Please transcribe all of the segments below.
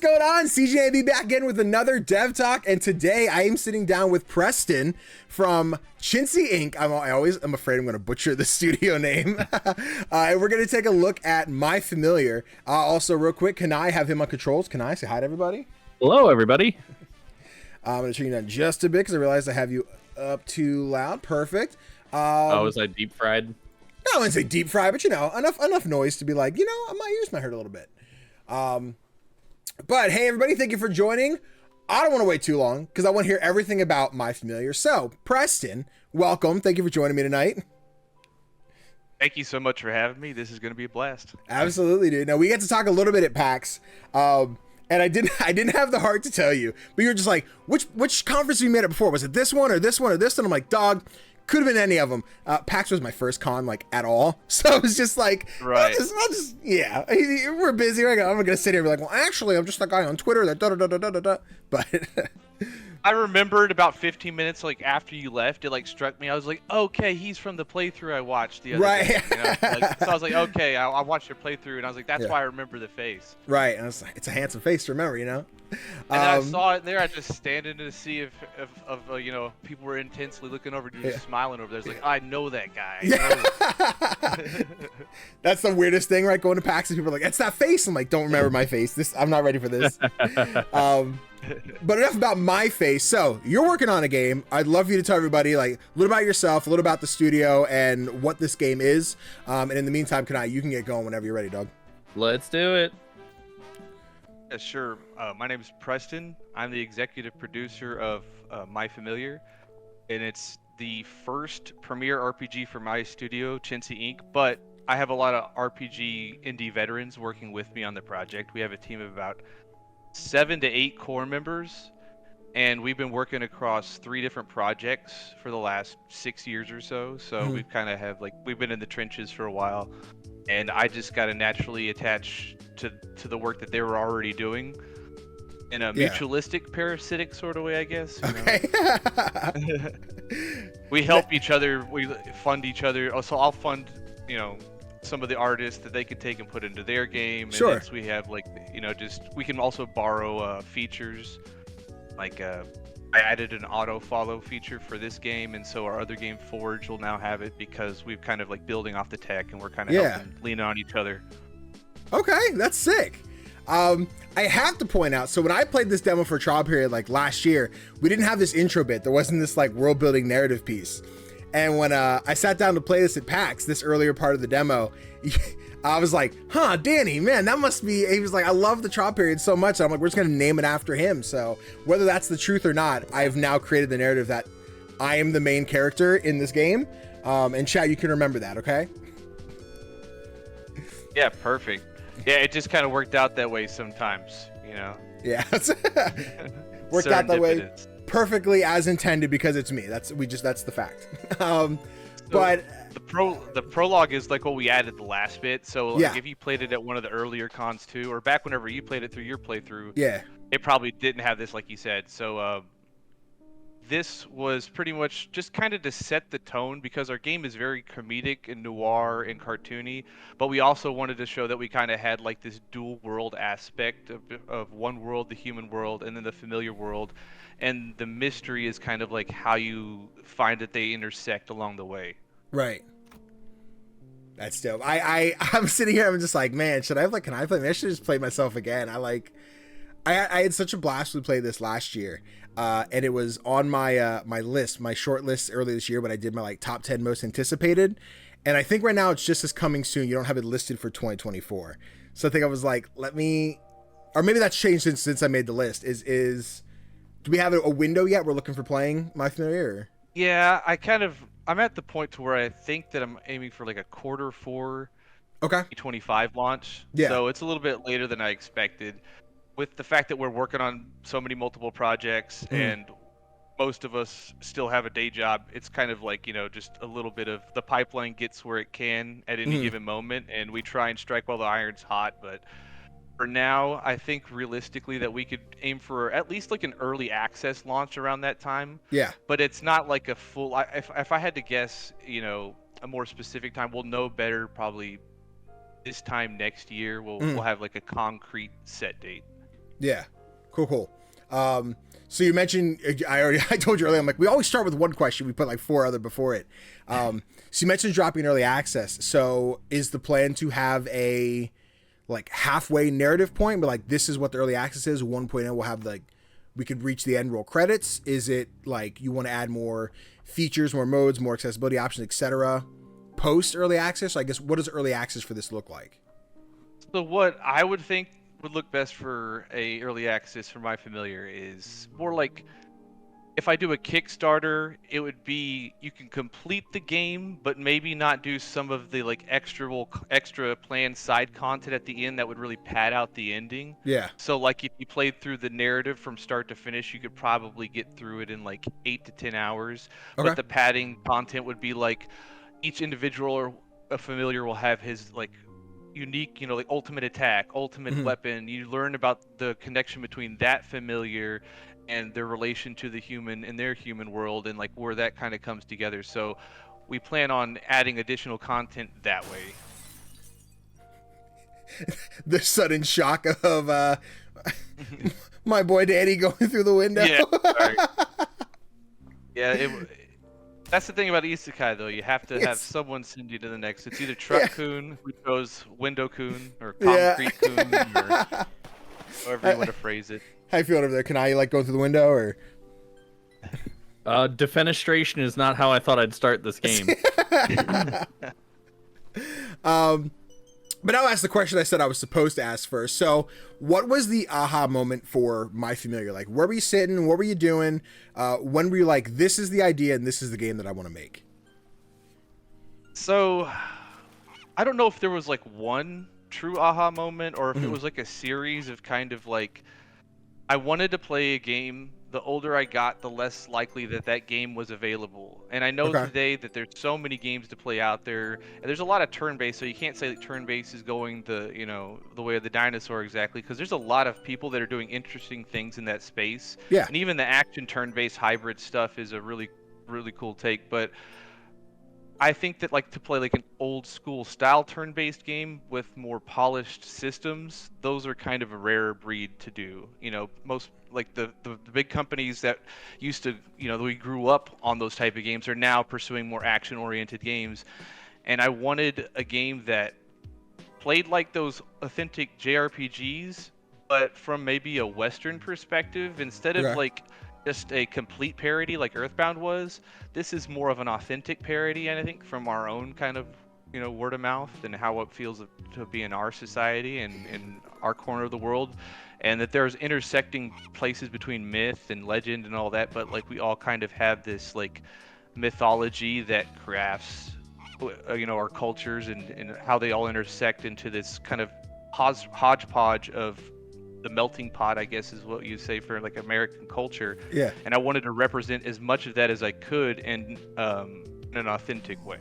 going on? CGDannyB back again with another Dev Talk, and today I am sitting down with Preston from Chintzy Inc. I'm afraid I'm going to butcher the studio name. And we're going to take a look at My Familiar. Also, real quick, can I have him on controls? Can I say hi to everybody? Hello, everybody. I'm going to turn you down just a bit because I realized I have you up too loud. Perfect. Was I deep fried? I wouldn't say deep fry, but you know, enough noise to be like, you know, my ears might hurt a little bit. But hey, everybody, thank you for joining. I don't want to wait too long because I want to hear everything about My Familiar. So, Preston, welcome. Thank you for joining me tonight. Thank you so much for having me. This is going to be a blast. Absolutely, dude. Now, we get to talk a little bit at PAX, and I didn't have the heart to tell you, but you were just like, which conference we met at before? Was it this one or this one or this one? I'm like, dog, could have been any of them. PAX was my first con, like, at all. So it was just like, right. Yeah, we're busy. I'm going to sit here and be like, well, actually, I'm just that guy on Twitter that da-da-da-da-da-da. But I remembered about 15 minutes, like, after you left, it, like, struck me. I was like, okay, he's from the playthrough I watched the other day. You know? So I was like, okay, I watched your playthrough, and I was like, that's why I remember the face. Right, and I was like, it's a handsome face to remember, you know? And then I saw it there. I just standing to see if you know, people were intensely looking over and just smiling over there. It's like, I know that guy. That's the weirdest thing, right? Going to PAX and people are like, it's that face. I'm like, don't remember my face. I'm not ready for this. But enough about my face. So you're working on a game. I'd love for you to tell everybody like a little about yourself, a little about the studio, and what this game is. And in the meantime, you can get going whenever you're ready, dog. Let's do it. Yeah, sure. My name is Preston. I'm the executive producer of My Familiar, and it's the first premier RPG for my studio, Chintzy Inc. But I have a lot of RPG indie veterans working with me on the project. We have a team of about 7 to 8 core members, and we've been working across 3 different projects for the last 6 years or so. So we've kind of we've been in the trenches for a while, and I just got to naturally attach to the work that they were already doing in a mutualistic, parasitic sort of way, I guess. Okay. We help each other. We fund each other. So I'll fund, you know, some of the artists that they can take and put into their game. Sure. And we have we can also borrow features. Like I added an auto follow feature for this game, and so our other game Forge will now have it because we've kind of like building off the tech and we're kind of helping lean on each other. Okay, that's sick. I have to point out, so when I played this demo for trial period like last year, we didn't have this intro bit. There wasn't this like world building narrative piece. And when I sat down to play this at PAX, this earlier part of the demo, I was like, huh, Danny, man, that must be, he was like, I love the trial period so much. I'm like, we're just going to name it after him. So whether that's the truth or not, I've now created the narrative that I am the main character in this game. And chat, you can remember that, okay? Yeah, perfect. Yeah, it just kind of worked out that way sometimes, you know? Yeah. Worked out that way perfectly as intended because it's me. That's the fact. But the prologue is like what we added the last bit. So like if you played it at one of the earlier cons too, or back whenever you played it through your playthrough, it probably didn't have this like you said. So this was pretty much just kind of to set the tone because our game is very comedic and noir and cartoony, but we also wanted to show that we kind of had like this dual world aspect of one world, the human world, and then the familiar world. And the mystery is kind of like how you find that they intersect along the way. Right. That's dope. I'm sitting here, I'm just like, man, can I play? I should just play myself again. I had such a blast to play this last year. And it was on my my list, my short list earlier this year when I did my like top 10 most anticipated. And I think right now it's just as coming soon. You don't have it listed for 2024. So I think I was like, or maybe that's changed since I made the list. Do we have a window yet? We're looking for playing My Familiar? Or? Yeah, I'm at the point to where I think that I'm aiming for like a Q4 2025 launch. Yeah. So it's a little bit later than I expected. With the fact that we're working on so many multiple projects and most of us still have a day job, it's kind of like, you know, just a little bit of the pipeline gets where it can at any given moment, and we try and strike while the iron's hot. But for now, I think realistically that we could aim for at least like an early access launch around that time. Yeah. But it's not like a full, if I had to guess, you know, a more specific time, we'll know better probably this time next year. We'll have like a concrete set date. Yeah. Cool. So you mentioned, I told you earlier, I'm like, we always start with one question. We put like 4 other before it. So you mentioned dropping early access. So is the plan to have a like halfway narrative point, but like, this is what the early access is. 1.0 will have like, we could reach the end roll credits. Is it like you want to add more features, more modes, more accessibility options, etc. post early access? So I guess, what does early access for this look like? So what I would think would look best for a early access for My Familiar is more like, if I do a Kickstarter, it would be you can complete the game, but maybe not do some of the like extra planned side content at the end that would really pad out the ending. Yeah. So like if you played through the narrative from start to finish, you could probably get through it in like 8 to 10 hours. Okay. But the padding content would be like each individual or a familiar will have his like unique, like ultimate attack, ultimate weapon. You learn about the connection between that familiar and their relation to the human in their human world, and like where that kind of comes together. So we plan on adding additional content that way. The sudden shock of my boy Danny going through the window. Yeah. Sorry. Yeah. That's the thing about Isekai, though. You have to have someone send you to the next. It's either Truck-kun, who goes Window-kun, or Concrete-kun, or however you want to phrase it. How you feeling over there? Can I like go through the window or? Defenestration is not how I thought I'd start this game. But I'll ask the question I said I was supposed to ask first. So, what was the aha moment for My Familiar? Like, where were you sitting? What were you doing? When were you like, this is the idea and this is the game that I want to make? So, I don't know if there was like one true aha moment or if it was like a series of kind of like, I wanted to play a game. The older I got, the less likely that game was available. And I know today that there's so many games to play out there, and there's a lot of turn-based, so you can't say that turn-based is going the way of the dinosaur exactly, because there's a lot of people that are doing interesting things in that space. Yeah. And even the action turn-based hybrid stuff is a really, really cool take. But I think that like to play like an old school style turn-based game with more polished systems, those are kind of a rare breed to do. Most like the big companies that used to, we grew up on those type of games are now pursuing more action-oriented games. And I wanted a game that played like those authentic JRPGs, but from maybe a Western perspective instead of like just a complete parody like Earthbound was. This is more of an authentic parody, and I think from our own kind of word of mouth and how it feels to be in our society and in our corner of the world, and that there's intersecting places between myth and legend and all that, but like we all kind of have this like mythology that crafts our cultures and how they all intersect into this kind of hodgepodge of the melting pot, I guess is what you say for like American culture. Yeah. And I wanted to represent as much of that as I could in an authentic way.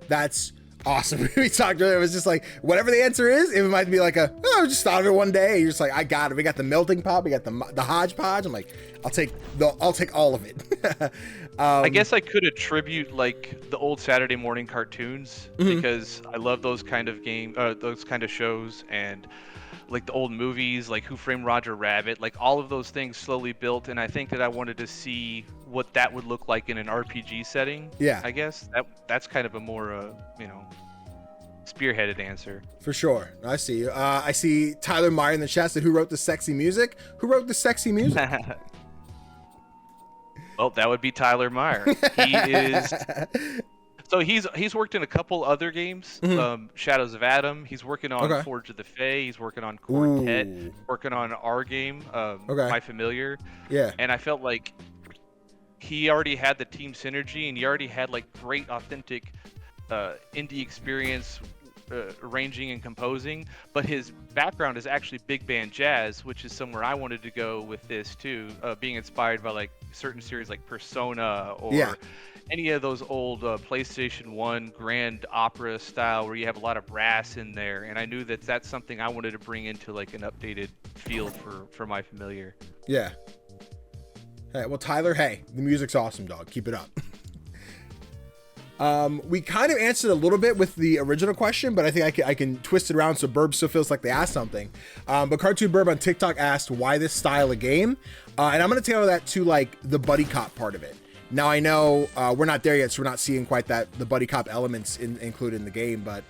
That's awesome. We talked earlier. It was just like, whatever the answer is, it might be like I just thought of it one day. You're just like, I got it. We got the melting pot. We got the hodgepodge. I'm like, I'll take all of it. I guess I could attribute like the old Saturday morning cartoons because I love those kind of those kind of shows, and like the old movies like Who Framed Roger Rabbit, like all of those things slowly built, and I think that I wanted to see what that would look like in an RPG setting. Yeah. I guess that's kind of a more spearheaded answer. For sure. I see you. I see Tyler Meyer in the chat said, who wrote the sexy music? Who wrote the sexy music? Well, that would be Tyler Meyer. He is. So he's worked in a couple other games, Shadows of Adam. He's working on Forge of the Fae. He's working on Quartet. Working on our game, My Familiar. Yeah. And I felt like he already had the team synergy, and he already had like great, authentic indie experience arranging and composing. But his background is actually big band jazz, which is somewhere I wanted to go with this too. Being inspired by like certain series like Persona or any of those old PlayStation 1 grand opera style where you have a lot of brass in there, and I knew that that's something I wanted to bring into like an updated feel for My Familiar. Yeah. Hey, well, Tyler, hey, the music's awesome, dog. Keep it up. We kind of answered a little bit with the original question, but I think I can twist it around so Burb still feels like they asked something. But Cartoon Burb on TikTok asked why this style of game, and I'm going to tailor that to like the buddy cop part of it. Now I know we're not there yet, so we're not seeing quite the buddy cop elements included in the game, but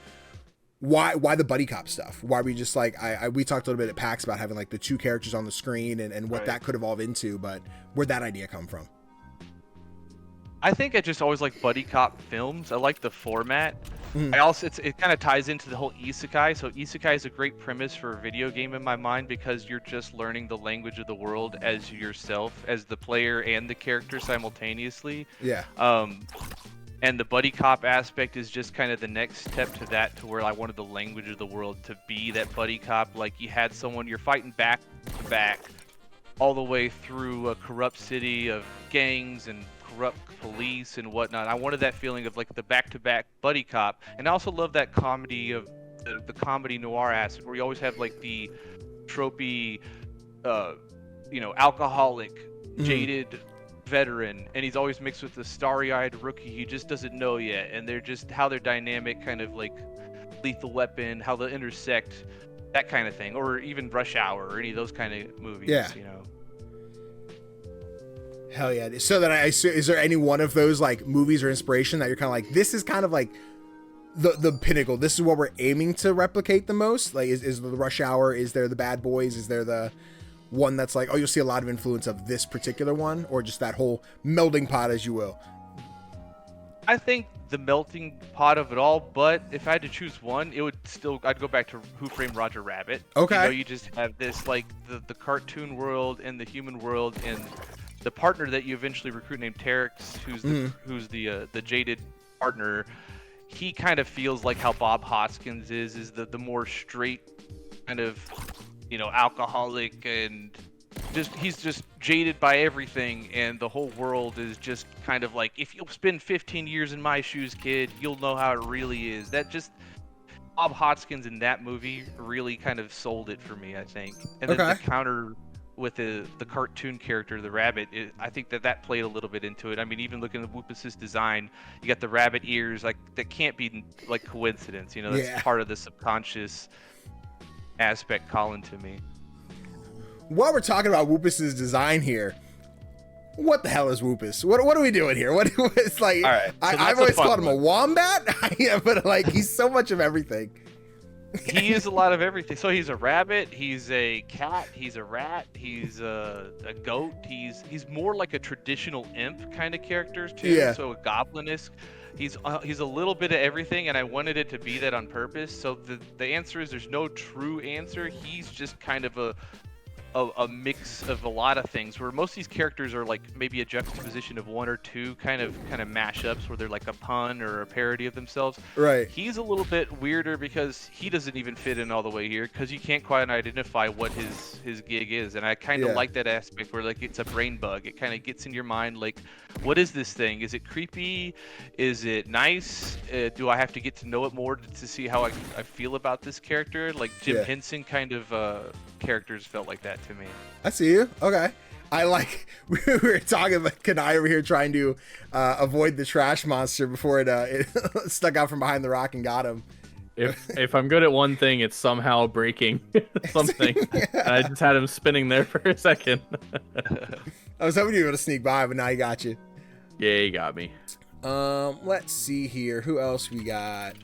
why the buddy cop stuff? Why we just like we talked a little bit at PAX about having like the two characters on the screen and what that could evolve into, but where'd that idea come from? I think I just always like buddy cop films. I like the format. I also it kind of ties into the whole isekai. So isekai is a great premise for a video game in my mind because you're just learning the language of the world as yourself, as the player and the character simultaneously. Yeah. And the buddy cop aspect is just kind of the next step to that, to where I wanted the language of the world to be that buddy cop. Like you had someone you're fighting back to back all the way through a corrupt city of gangs and corrupt police and whatnot. I wanted that feeling of like the back-to-back buddy cop, and I also love that comedy of the comedy noir aspect where you always have like the tropey, alcoholic, jaded veteran, and he's always mixed with the starry-eyed rookie he just doesn't know yet, and they're just how they're dynamic, kind of like Lethal Weapon, how they'll intersect, that kind of thing, or even Rush Hour or any of those kind of movies. Hell yeah. So then is there any one of those like movies or inspiration that you're kind of like, this is kind of like the pinnacle, this is what we're aiming to replicate the most? Like is the Rush Hour, is there the Bad Boys, is there the one that's like, oh, you'll see a lot of influence of this particular one, or just that whole melting pot, as you will? I think the melting pot of it all, but if I had to choose one, I'd go back to Who Framed Roger Rabbit. Okay. You just have this like the cartoon world and the human world, and the partner that you eventually recruit named Terex, who's the jaded partner. He kind of feels like how Bob Hoskins is the more straight kind of, alcoholic, and he's just jaded by everything, and the whole world is just kind of like, if you'll spend 15 years in my shoes, kid, you'll know how it really is. That just Bob Hoskins in that movie really kind of sold it for me, I think. And then the counter with the cartoon character, the rabbit, I think that played a little bit into it. I mean, even looking at Woopus's design, you got the rabbit ears, like that can't be like coincidence, that's part of the subconscious aspect calling to me. While we're talking about Woopus's design here, what the hell is Woopus? What are we doing here? It's like, all right, so I've always called him a wombat. Yeah, but like he's so much of everything. He is a lot of everything. So he's a rabbit, he's a cat, he's a rat, he's a goat. He's more like a traditional imp kind of character too. Yeah. So a goblin-esque. He's a little bit of everything, and I wanted it to be that on purpose. So the answer is, there's no true answer. He's just kind of a mix of a lot of things, where most of these characters are like maybe a juxtaposition of one or two kind of mashups where they're like a pun or a parody of themselves. Right. He's a little bit weirder because he doesn't even fit in all the way here, because you can't quite identify what his gig is, and I kind of like that aspect where like it's a brain bug. It kind of gets in your mind like, what is this thing? Is it creepy? Is it nice? Do I have to get to know it more to see how I feel about this character? Like Jim Henson kind of characters felt like that to me. I see you. Okay. I like, we were talking about Kanai over here trying to avoid the trash monster before it stuck out from behind the rock and got him. If I'm good at one thing, it's somehow breaking something. I just had him spinning there for a second. I was hoping you were going to sneak by, but now you got you. Yeah, you got me. Let's see here. Who else we got?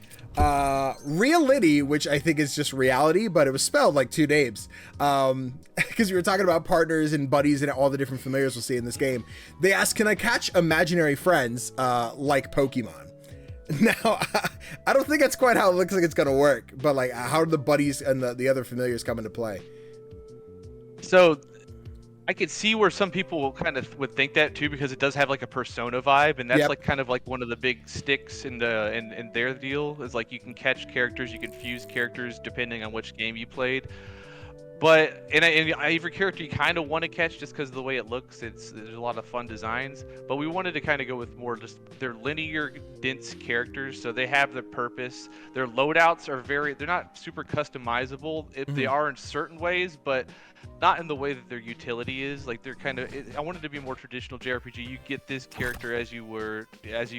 Reality, which I think is just reality, but it was spelled like two names. Because we were talking about partners and buddies and all the different familiars we'll see in this game. They asked, can I catch imaginary friends like Pokemon? Now, I don't think that's quite how it looks like it's going to work, but like, how do the buddies and the other familiars come into play? So I could see where some people would think that too, because it does have like a Persona vibe, and that's like kind of like one of the big sticks in their deal is like you can catch characters, you can fuse characters depending on which game you played. But every character you kind of want to catch just because of the way it looks. There's a lot of fun designs, but we wanted to kind of go with more just they're linear, dense characters, so they have their purpose. Their loadouts are they're not super customizable. They are in certain ways, but not in the way that their utility is. Like they're kind of. I wanted to be more traditional JRPG. You get this character as you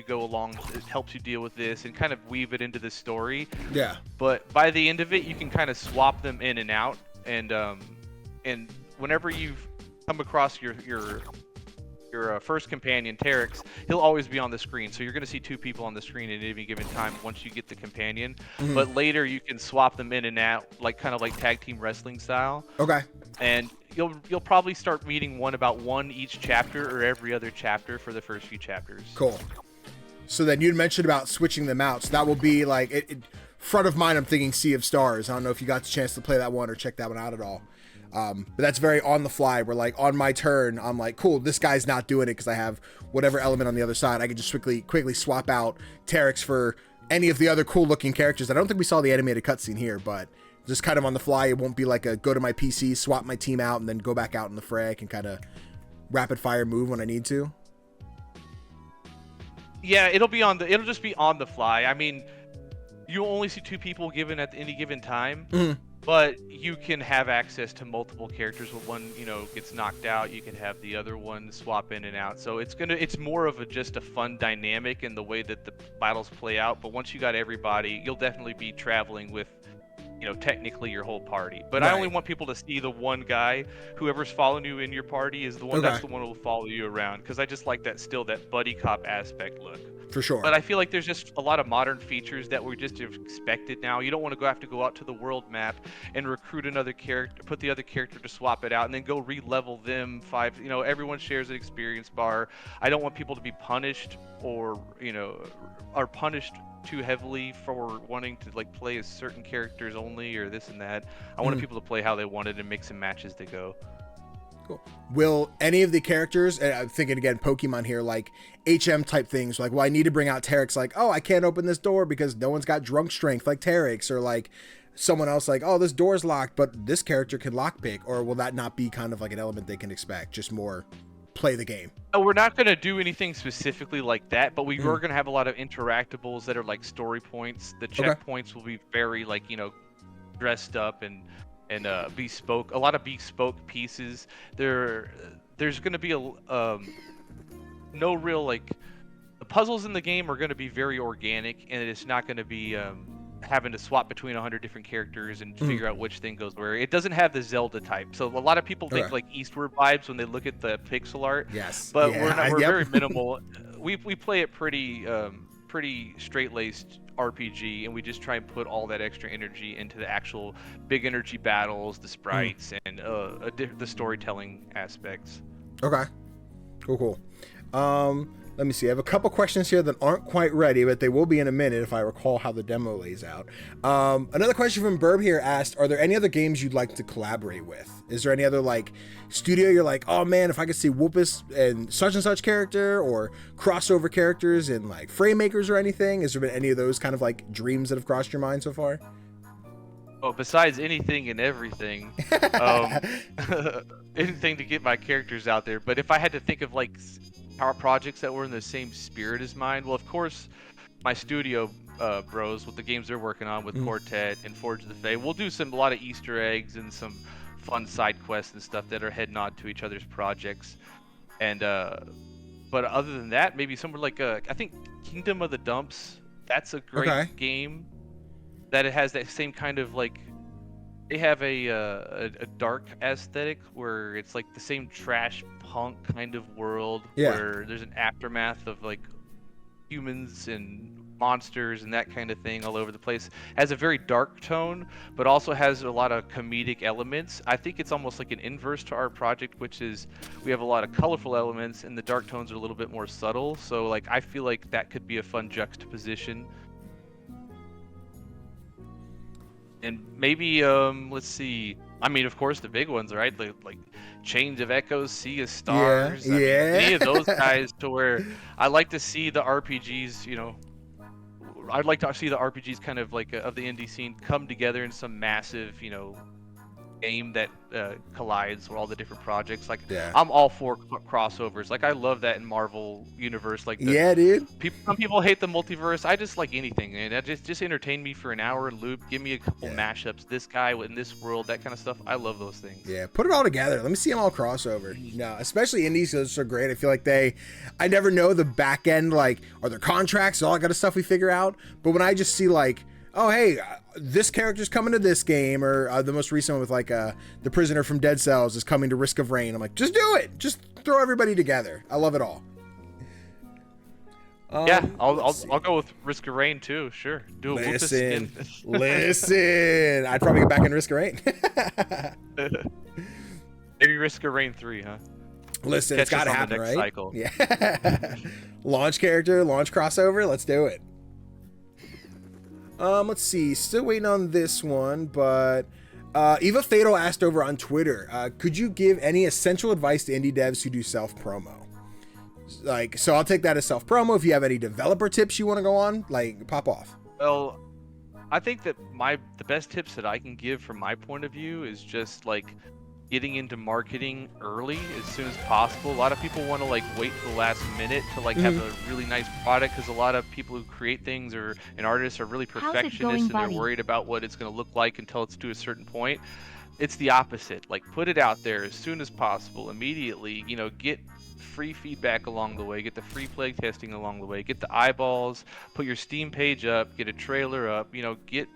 go along. It helps you deal with this and kind of weave it into the story. Yeah. But by the end of it, you can kind of swap them in and out. And whenever you've come across your first companion, Terex, he'll always be on the screen. So you're going to see two people on the screen at any given time once you get the companion. But later you can swap them in and out, like kind of like tag team wrestling style. Okay. And you'll probably start meeting one each chapter or every other chapter for the first few chapters. Cool. So then you'd mentioned about switching them out. So that will be like front of mind. I'm thinking Sea of Stars. I don't know if you got the chance to play that one or check that one out at all. But that's very on the fly. Where like on my turn, I'm like, cool, this guy's not doing it because I have whatever element on the other side. I can just quickly swap out Terex for any of the other cool looking characters. I don't think we saw the animated cutscene here, but just kind of on the fly. It won't be like a go to my PC, swap my team out, and then go back out in the fray. I can kind of rapid fire move when I need to. Yeah, it'll just be on the fly. I mean, you only see two people given at any given time, but you can have access to multiple characters. When one, gets knocked out, you can have the other one swap in and out. So it's more of just a fun dynamic in the way that the battles play out. But once you got everybody, you'll definitely be traveling with, technically your whole party. But Right. I only want people to see the one guy. Whoever's following you in your party is the one that's Okay. the one who will follow you around. Because I just like that buddy cop aspect look. For sure. But I feel like there's just a lot of modern features that we just expected now. You don't want to have to go out to the world map and recruit another character, put the other character to swap it out, and then go re-level them 5. Everyone shares an experience bar. I don't want people to be punished or are punished too heavily for wanting to like play as certain characters only or this and that. I wanted people to play how they wanted and mix and match as they go. Cool. Will any of the characters, and I'm thinking again, Pokemon here, like HM type things, like, well, I need to bring out Terex, like, oh, I can't open this door because no one's got drunk strength like Terex, or like someone else like, oh, this door's locked, but this character can lockpick, or will that not be kind of like an element they can expect, just more play the game? We're not going to do anything specifically like that, but we are going to have a lot of interactables that are like story points. The checkpoints will be very like, dressed up and bespoke, a lot of bespoke pieces. There's going to be no real like the puzzles in the game are going to be very organic, and it's not going to be having to swap between 100 different characters and figure out which thing goes where. It doesn't have the Zelda type, so a lot of people think like Eastward vibes when they look at the pixel art. Yes, but we're very minimal. We play it pretty straight-laced RPG, and we just try and put all that extra energy into the actual big energy battles, the sprites, and the storytelling aspects. Okay. Cool. Let me see. I have a couple questions here that aren't quite ready, but they will be in a minute if I recall how the demo lays out. Another question from Burb here asked, are there any other games you'd like to collaborate with? Is there any other like studio you're like, oh man, if I could see Whoopus and such character, or crossover characters in like Frame Makers or anything? Has there been any of those kind of like dreams that have crossed your mind so far? Oh, besides anything and everything, anything to get my characters out there. But if I had to think of like our projects that were in the same spirit as mine, well, of course, my studio bros with the games they're working on with Quartet and Forge of the Fae, we'll do a lot of Easter eggs and some fun side quests and stuff that are head nod to each other's projects. And but other than that, maybe somewhere like I think Kingdom of the Dumps. That's a great game. That it has that same kind of like, they have a dark aesthetic where it's like the same trash punk kind of world where there's an aftermath of like humans and monsters and that kind of thing all over the place. Has a very dark tone, but also has a lot of comedic elements. I think it's almost like an inverse to our project, which is we have a lot of colorful elements and the dark tones are a little bit more subtle. So like I feel like that could be a fun juxtaposition. And maybe let's see. I mean, of course, the big ones, right? Like Chains of Echoes, Sea of Stars. I mean, any of those guys, to where I like to see the RPGs. I'd like to see the RPGs kind of like of the indie scene come together in some massive, game that collides with all the different projects. Like, Yeah. I'm all for crossovers. Like, I love that in Marvel universe. Like, Yeah, dude. some people hate the multiverse. I just like anything, and that just entertain me for an hour loop. Give me a couple mashups. This guy in this world, that kind of stuff. I love those things. Yeah, put it all together. Let me see them all crossover. No, especially indies, those are great. I feel like I never know the back end, like, are there contracts, all that kind of stuff we figure out. But when I just see like, oh, hey, this character's coming to this game, or the most recent one with like the prisoner from Dead Cells is coming to Risk of Rain. I'm like, just do it. Just throw everybody together. I love it all. Yeah, I'll go with Risk of Rain too. Sure, do a listen. I'd probably get back in Risk of Rain. Maybe Risk of Rain 3, huh? Listen, Catch it's got to us on happen, the next right? cycle. Yeah. Launch character, launch crossover. Let's do it. Let's see. Still waiting on this one, but Eva Fatal asked over on Twitter, could you give any essential advice to indie devs who do self-promo? Like, so I'll take that as self-promo. If you have any developer tips you want to go on, like, pop off. Well, I think that the best tips that I can give from my point of view is just like getting into marketing early as soon as possible. A lot of people want to like wait till the last minute to like have a really nice product, because a lot of people who create things and artists are really perfectionists, and they're worried about what it's going to look like until it's to a certain point. It's the opposite. Like, put it out there as soon as possible, immediately. You know, get free feedback along the way, get the free play testing along the way, get the eyeballs, put your Steam page up, get a trailer up, you know, get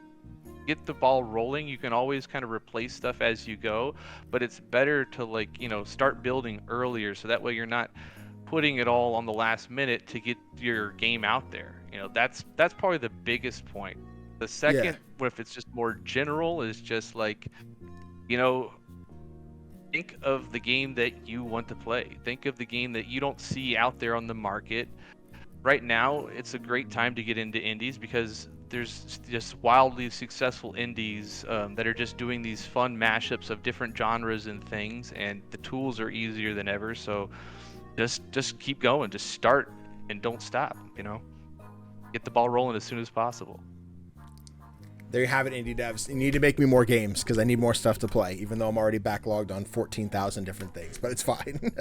the ball rolling. You can always kind of replace stuff as you go, but it's better to, like, you know, start building earlier, so that way you're not putting it all on the last minute to get your game out there. You know, that's probably the biggest point. The second, if it's just more general, is just like, you know, think of the game that you want to play. Think of the game that you don't see out there on the market. Right now, it's a great time to get into indies, because there's just wildly successful indies that are just doing these fun mashups of different genres and things, and the tools are easier than ever. So just keep going. Just start and don't stop, you know? Get the ball rolling as soon as possible. There you have it, indie devs. You need to make me more games, because I need more stuff to play, even though I'm already backlogged on 14,000 different things, but it's fine.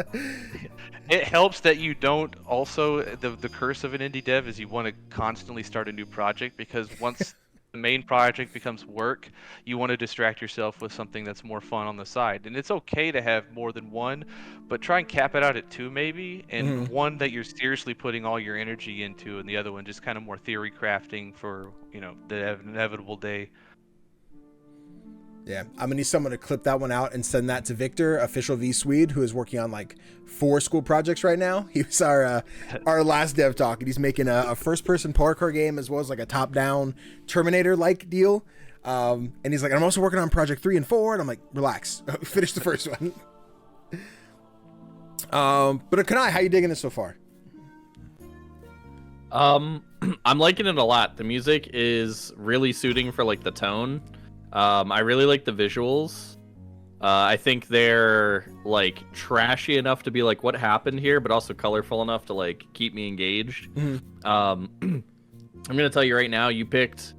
It helps that you don't also, the curse of an indie dev is you want to constantly start a new project, because once the main project becomes work, you want to distract yourself with something that's more fun on the side. And it's okay to have more than one, but try and cap it out at 2 maybe, and one that you're seriously putting all your energy into, and the other one just kind of more theory crafting for, you know, the inevitable day. Yeah, I'm gonna need someone to clip that one out and send that to Victor, official V Swede, who is working on like 4 school projects right now. He was our last dev talk, and he's making a first-person parkour game as well as like a top-down Terminator-like deal. And he's like, I'm also working on Project 3 and 4, and I'm like, relax, finish the first one. But Kanai, how you digging this so far? I'm liking it a lot. The music is really suiting for like the tone. I really like the visuals. I think they're like trashy enough to be like, what happened here, but also colorful enough to like keep me engaged. I'm gonna tell you right now, you picked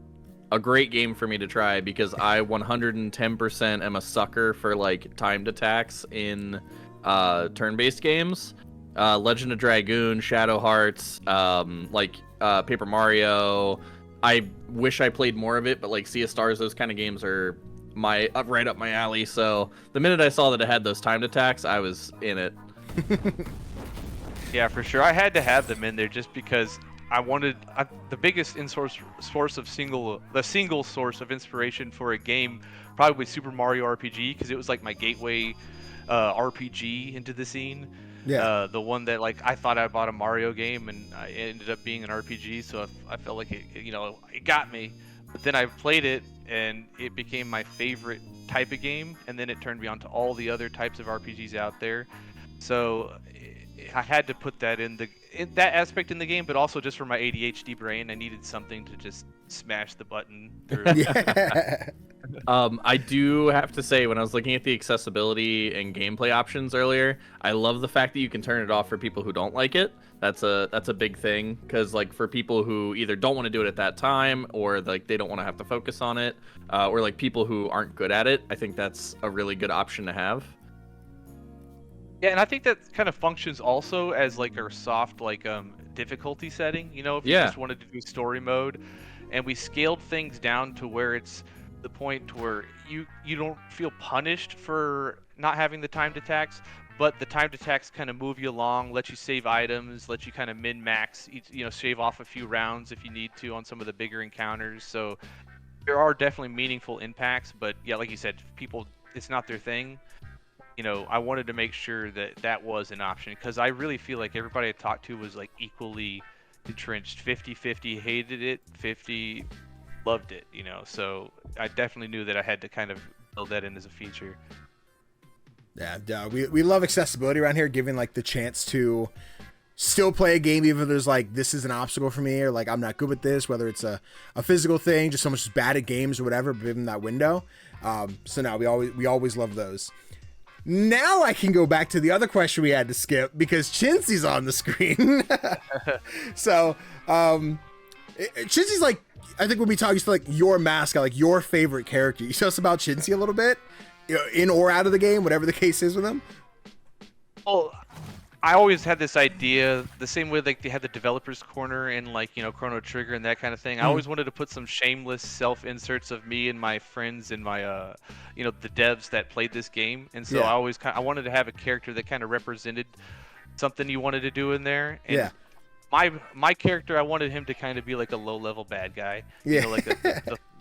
a great game for me to try, because I 110% am a sucker for like timed attacks in turn-based games. Legend of Dragoon, Shadow Hearts, Paper Mario. I wish I played more of it, but like Sea of Stars, those kind of games are right up my alley. So the minute I saw that it had those timed attacks, I was in it. Yeah, for sure. I had to have them in there just because I wanted the biggest single source of inspiration for a game, probably Super Mario RPG, because it was like my gateway RPG into the scene. Yeah. The one that like I thought I bought a Mario game and it ended up being an RPG, so I felt like it got me. But then I played it and it became my favorite type of game, and then it turned me on to all the other types of RPGs out there. So I had to put that in that aspect in the game, but also just for my ADHD brain, I needed something to just smash the button through. Yeah. I do have to say, when I was looking at the accessibility and gameplay options earlier, I love the fact that you can turn it off for people who don't like it. That's a big thing, because like for people who either don't want to do it at that time, or like they don't want to have to focus on it, or like people who aren't good at it, I think that's a really good option to have. Yeah, and I think that kind of functions also as like our soft difficulty setting. You know, if you just wanted to do story mode, and we scaled things down to where it's the point where you don't feel punished for not having the timed attacks, but the timed attacks kind of move you along, let you save items, let you kind of min-max, shave off a few rounds if you need to on some of the bigger encounters. So there are definitely meaningful impacts, but yeah, like you said, people, it's not their thing. I wanted to make sure that that was an option, because I really feel like everybody I talked to was like equally entrenched. 50-50 hated it, 50 loved it, so I definitely knew that I had to kind of build that in as a feature. Yeah, we love accessibility around here, giving like the chance to still play a game even if there's like, this is an obstacle for me, or like I'm not good with this, whether it's a physical thing, just someone's just bad at games or whatever, but given that window. So now we always love those. Now I can go back to the other question we had to skip, because Chinsy's on the screen. So Chinsy's like, I think when we talk, he's like your mascot, like your favorite character. You tell us about Chinsy a little bit, in or out of the game, whatever the case is with him. Well, I always had this idea, the same way like they had the developers corner in like, Chrono Trigger and that kind of thing. I always wanted to put some shameless self-inserts of me and my friends and my, the devs that played this game. And so I wanted to have a character that kind of represented something you wanted to do in there. And my character, I wanted him to kind of be like a low-level bad guy. Like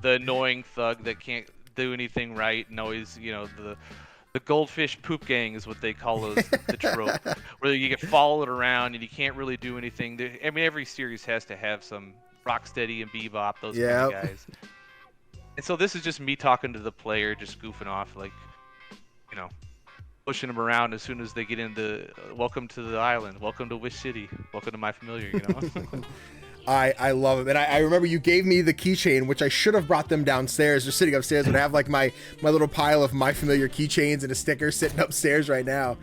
the annoying thug that can't do anything right, and always, the goldfish poop gang is what they call the trope, where you get followed around and you can't really do anything. I mean, every series has to have some Rocksteady and Bebop, those kind of guys. And so this is just me talking to the player, just goofing off, like, pushing them around as soon as they get into welcome to the island, welcome to Wish City, welcome to my familiar, I love it. And I remember you gave me the keychain, which I should have brought them downstairs. They're sitting upstairs, but I have like my little pile of my familiar keychains and a sticker sitting upstairs right now.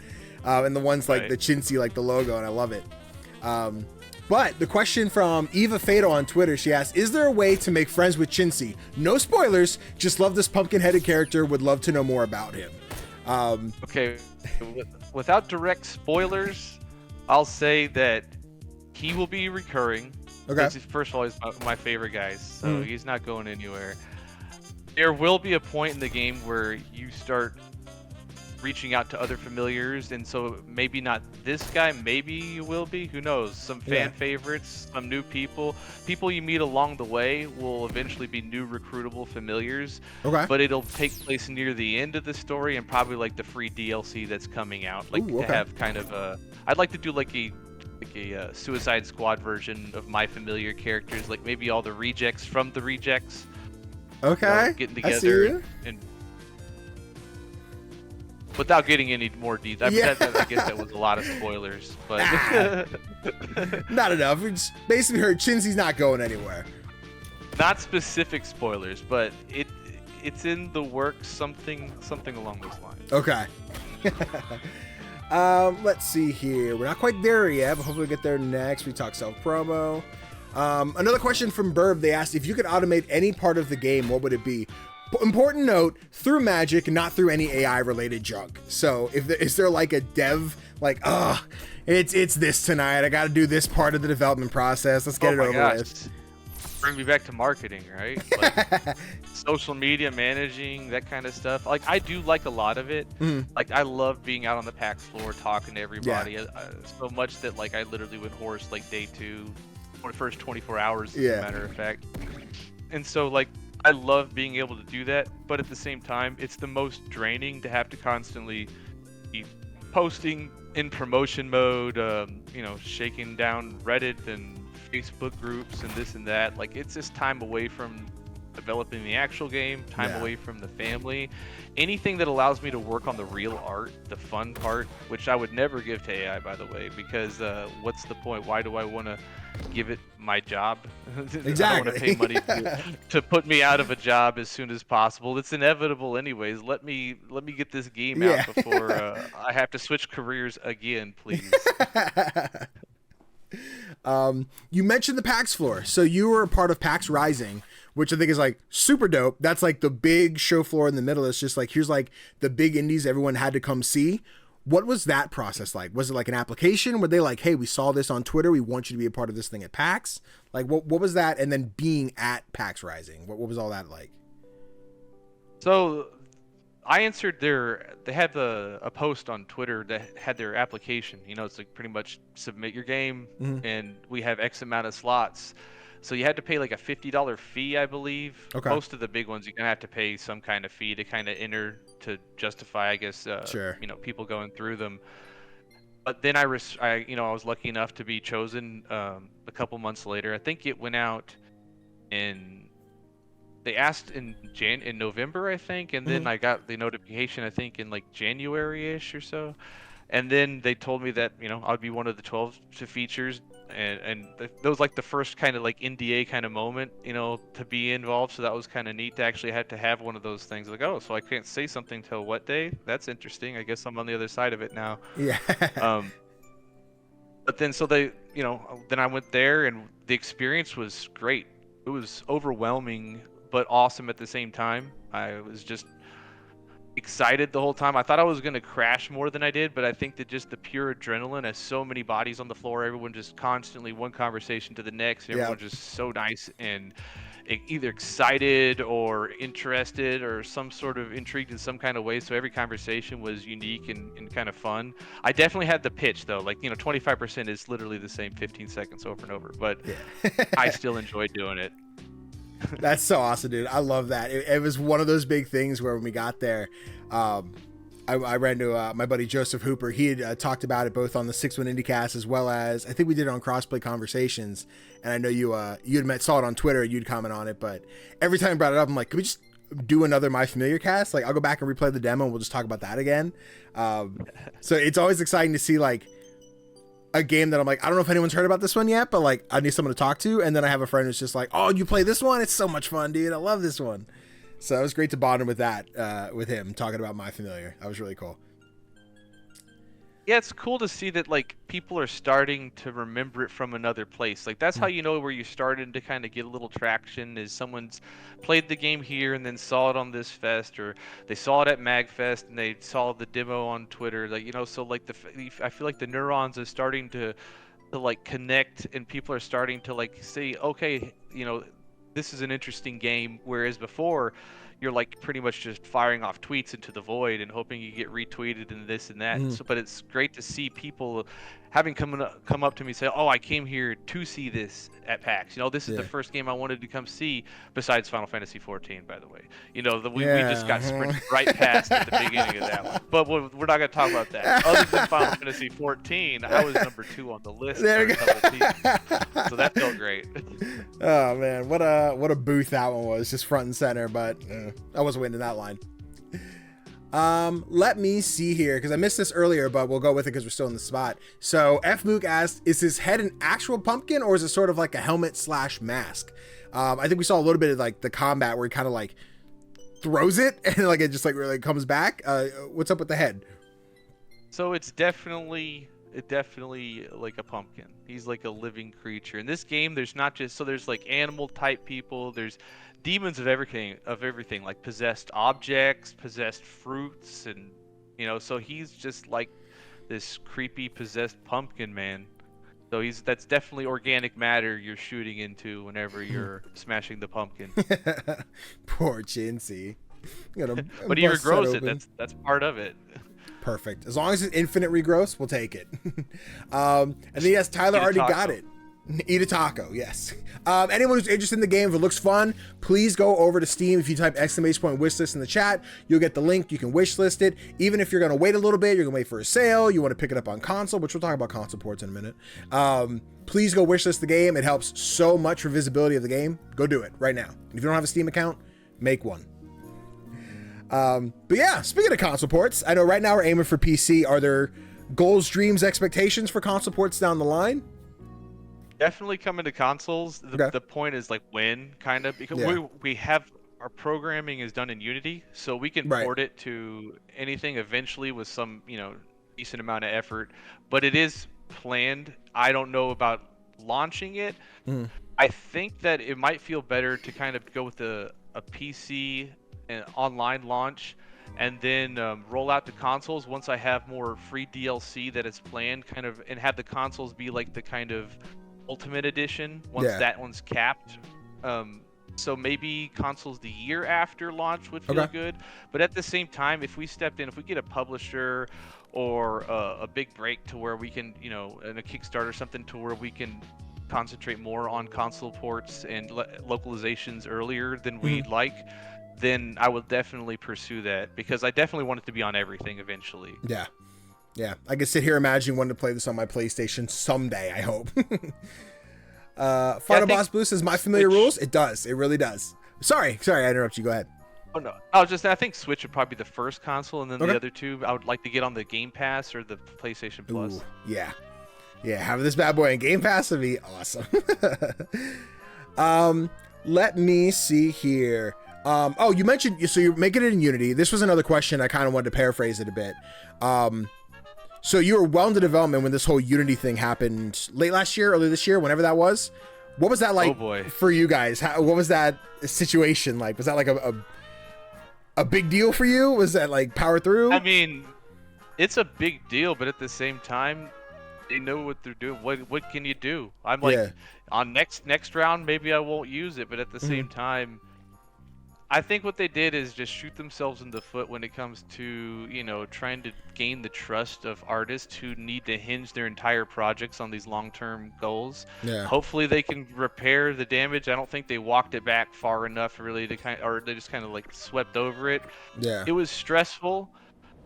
And the ones like the Chinsy, like the logo, and I love it. But the question from Eva Fatal on Twitter, she asked, is there a way to make friends with Chinsy? No spoilers, just love this pumpkin-headed character, would love to know more about him. Okay, without direct spoilers, I'll say that he will be recurring. Okay. First of all, he's my favorite guys, so he's not going anywhere. There will be a point in the game where you start reaching out to other familiars, and so maybe not this guy, maybe you will be, who knows, some fan favorites, some new people you meet along the way will eventually be new recruitable familiars. Okay. But it'll take place near the end of the story, and probably like the free DLC that's coming out, like to have kind of I'd like to do like a Suicide Squad version of my familiar characters, like maybe all the rejects from the rejects. Okay. Getting together and without getting any more details. I guess that was a lot of spoilers, but not enough. We just basically heard Chinsy's not going anywhere. Not specific spoilers, but it's in the works, something along those lines. Okay. Let's see here. We're not quite there yet, but hopefully we'll get there next. We talk self-promo. Another question from Burb. They asked, if you could automate any part of the game, what would it be? Important note, through magic, not through any AI-related junk. So is there like a dev, like, it's this tonight, I got to do this part of the development process, let's get it over with. Bring me back to marketing, right? Like, social media managing, that kind of stuff. Like, I do like a lot of it. Like, I love being out on the PAX floor talking to everybody so much that like I literally went hoarse like day 2, or the first 24 hours, as a matter of fact. And so like I love being able to do that, but at the same time, it's the most draining to have to constantly be posting in promotion mode, shaking down Reddit and Facebook groups and this and that. Like, it's just time away from developing the actual game, time away from the family. Anything that allows me to work on the real art, the fun part, which I would never give to AI, by the way, because what's the point? Why do I want to give it my job? Exactly. I don't want to pay money to put me out of a job as soon as possible. It's inevitable anyways. Let me get this game out before I have to switch careers again, please. You mentioned the PAX floor. So you were a part of PAX Rising, which I think is like super dope. That's like the big show floor in the middle. It's just like, here's like the big indies everyone had to come see. What was that process like? Was it like an application? Were they like, hey, we saw this on Twitter, we want you to be a part of this thing at PAX? Like, what was that? And then being at PAX Rising, what was all that like? So I answered they had a post on Twitter that had their application. You know, it's like pretty much submit your game, and we have X amount of slots. So you had to pay like a $50 fee, I believe. Okay. Most of the big ones, you're gonna have to pay some kind of fee to kind of enter to justify, I guess, Sure. you know, people going through them. But then I was lucky enough to be chosen a couple months later. I think it went out they asked in November, I think, and then I got the notification, I think, in like January-ish or so. And then they told me that, you know, I'd be one of the 12 to features, and that was like the first kind of like NDA kind of moment, you know, to be involved. So that was kind of neat to actually have one of those things. Like, oh, so I can't say something till what day? That's interesting. I guess I'm on the other side of it now. Yeah. But then then I went there, and the experience was great. It was overwhelming, but awesome at the same time. I was just excited the whole time. I thought I was going to crash more than I did, but I think that just the pure adrenaline, as so many bodies on the floor, everyone just constantly one conversation to the next, and everyone just so nice and either excited or interested or some sort of intrigued in some kind of way. So every conversation was unique and kind of fun. I definitely had the pitch though, like, you know, 25% is literally the same 15 seconds over and over, but I still enjoyed doing it. That's so awesome, dude. I love that. It was one of those big things where when we got there, I ran to my buddy Joseph Hooper. He had talked about it both on the 6-Win IndieCast as well as I think we did it on Crossplay Conversations. And I know you had saw it on Twitter. You'd comment on it, but every time I brought it up, I'm like, can we just do another My Familiar cast? Like, I'll go back and replay the demo and we'll just talk about that again. So it's always exciting to see like a game that I'm like, I don't know if anyone's heard about this one yet, but like I need someone to talk to. And then I have a friend who's just like, oh, you play this one? It's so much fun, dude. I love this one. So it was great to bond with that, with him talking about My Familiar. That was really cool. Yeah, it's cool to see that like people are starting to remember it from another place. Like that's how you know where you're starting to kind of get a little traction is someone's played the game here and then saw it on this fest, or they saw it at MagFest and they saw the demo on Twitter. Like, you know, so like I feel like the neurons is starting to like connect, and people are starting to like say, okay, you know, this is an interesting game. Whereas before, you're like pretty much just firing off tweets into the void and hoping you get retweeted and this and that. So, but it's great to see people having come up to me and say, oh, I came here to see this at PAX. You know, this is the first game I wanted to come see besides Final Fantasy 14, by the way. You know, we just got sprinted right past at the beginning of that one. But we're not going to talk about that. Other than Final Fantasy 14, I was number 2 on the list for a couple seasons. So that felt great. Oh, man. What a booth that one was. Just front and center, but I wasn't waiting in that line. Let me see here because I missed this earlier, but we'll go with it because we're still in the spot. So F Mook asked, is his head an actual pumpkin or is it sort of like a helmet / mask? I think we saw a little bit of like the combat where he kind of like throws it and like it just like really comes back. What's up with the head? So it's definitely like a pumpkin. He's like a living creature. In this game, there's not just, so there's like animal type people, there's demons of everything, like possessed objects, possessed fruits, and you know, so he's just like this creepy possessed pumpkin man. So that's definitely organic matter you're shooting into whenever you're smashing the pumpkin. Poor Chinsey. But he regrows it. That's part of it. Perfect. As long as it's infinite regrowth, we'll take it. And then yes, Tyler already got it. Eat a taco, yes. Anyone who's interested in the game, if it looks fun, please go over to Steam. If you type !wishlist in the chat, you'll get the link. You can wishlist it. Even if you're going to wait a little bit, you're going to wait for a sale, you want to pick it up on console, which we'll talk about console ports in a minute. Please go wishlist the game. It helps so much for visibility of the game. Go do it right now. If you don't have a Steam account, make one. But yeah, speaking of console ports, I know right now we're aiming for PC. Are there goals, dreams, expectations for console ports down the line? Definitely coming to consoles. The point is like when, kind of, because we have our programming is done in Unity, so we can port it to anything eventually with some, you know, decent amount of effort. But it is planned. I don't know about launching it. I think that it might feel better to kind of go with a PC and online launch, and then roll out to consoles once I have more free DLC that is planned, kind of, and have the consoles be like the kind of Ultimate Edition once that one's capped. So maybe consoles the year after launch would feel good. But at the same time, if we stepped in, if we get a publisher or a big break to where we can, you know, in a Kickstarter or something, to where we can concentrate more on console ports and localizations earlier than we'd like, then I will definitely pursue that, because I definitely want it to be on everything eventually. Yeah. I can sit here imagining wanting to play this on my PlayStation someday, I hope. Final Boss Boost says, My Familiar rules? It does. It really does. Sorry, I interrupted you. Go ahead. Oh, no. I think Switch would probably be the first console, and then the other two, I would like to get on the Game Pass or the PlayStation Plus. Ooh, yeah, having this bad boy in Game Pass would be awesome. Let me see here. Oh, you mentioned, so you're making it in Unity. This was another question. I kind of wanted to paraphrase it a bit. So you were well into development when this whole Unity thing happened late last year, early this year, whenever that was. What was that like for you guys? What was that situation like? Was that like a big deal for you? Was that like power through? I mean, it's a big deal, but at the same time, they know what they're doing. What can you do? I'm like, on next round, maybe I won't use it, but at the same time, I think what they did is just shoot themselves in the foot when it comes to, you know, trying to gain the trust of artists who need to hinge their entire projects on these long-term goals. Yeah. Hopefully they can repair the damage. I don't think they walked it back far enough really to or they just kind of like swept over it. Yeah. It was stressful,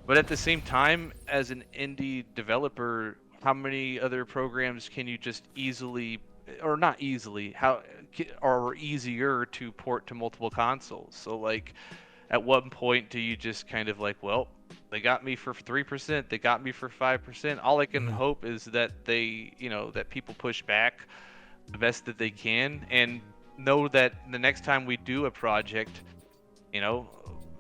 but at the same time, as an indie developer, how many other programs can you just easily, or not easily, or easier to port to multiple consoles? So like, at one point do you just kind of like, well, they got me for 3%, they got me for 5%. All I can hope is that they, you know, that people push back the best that they can, and know that the next time we do a project, you know,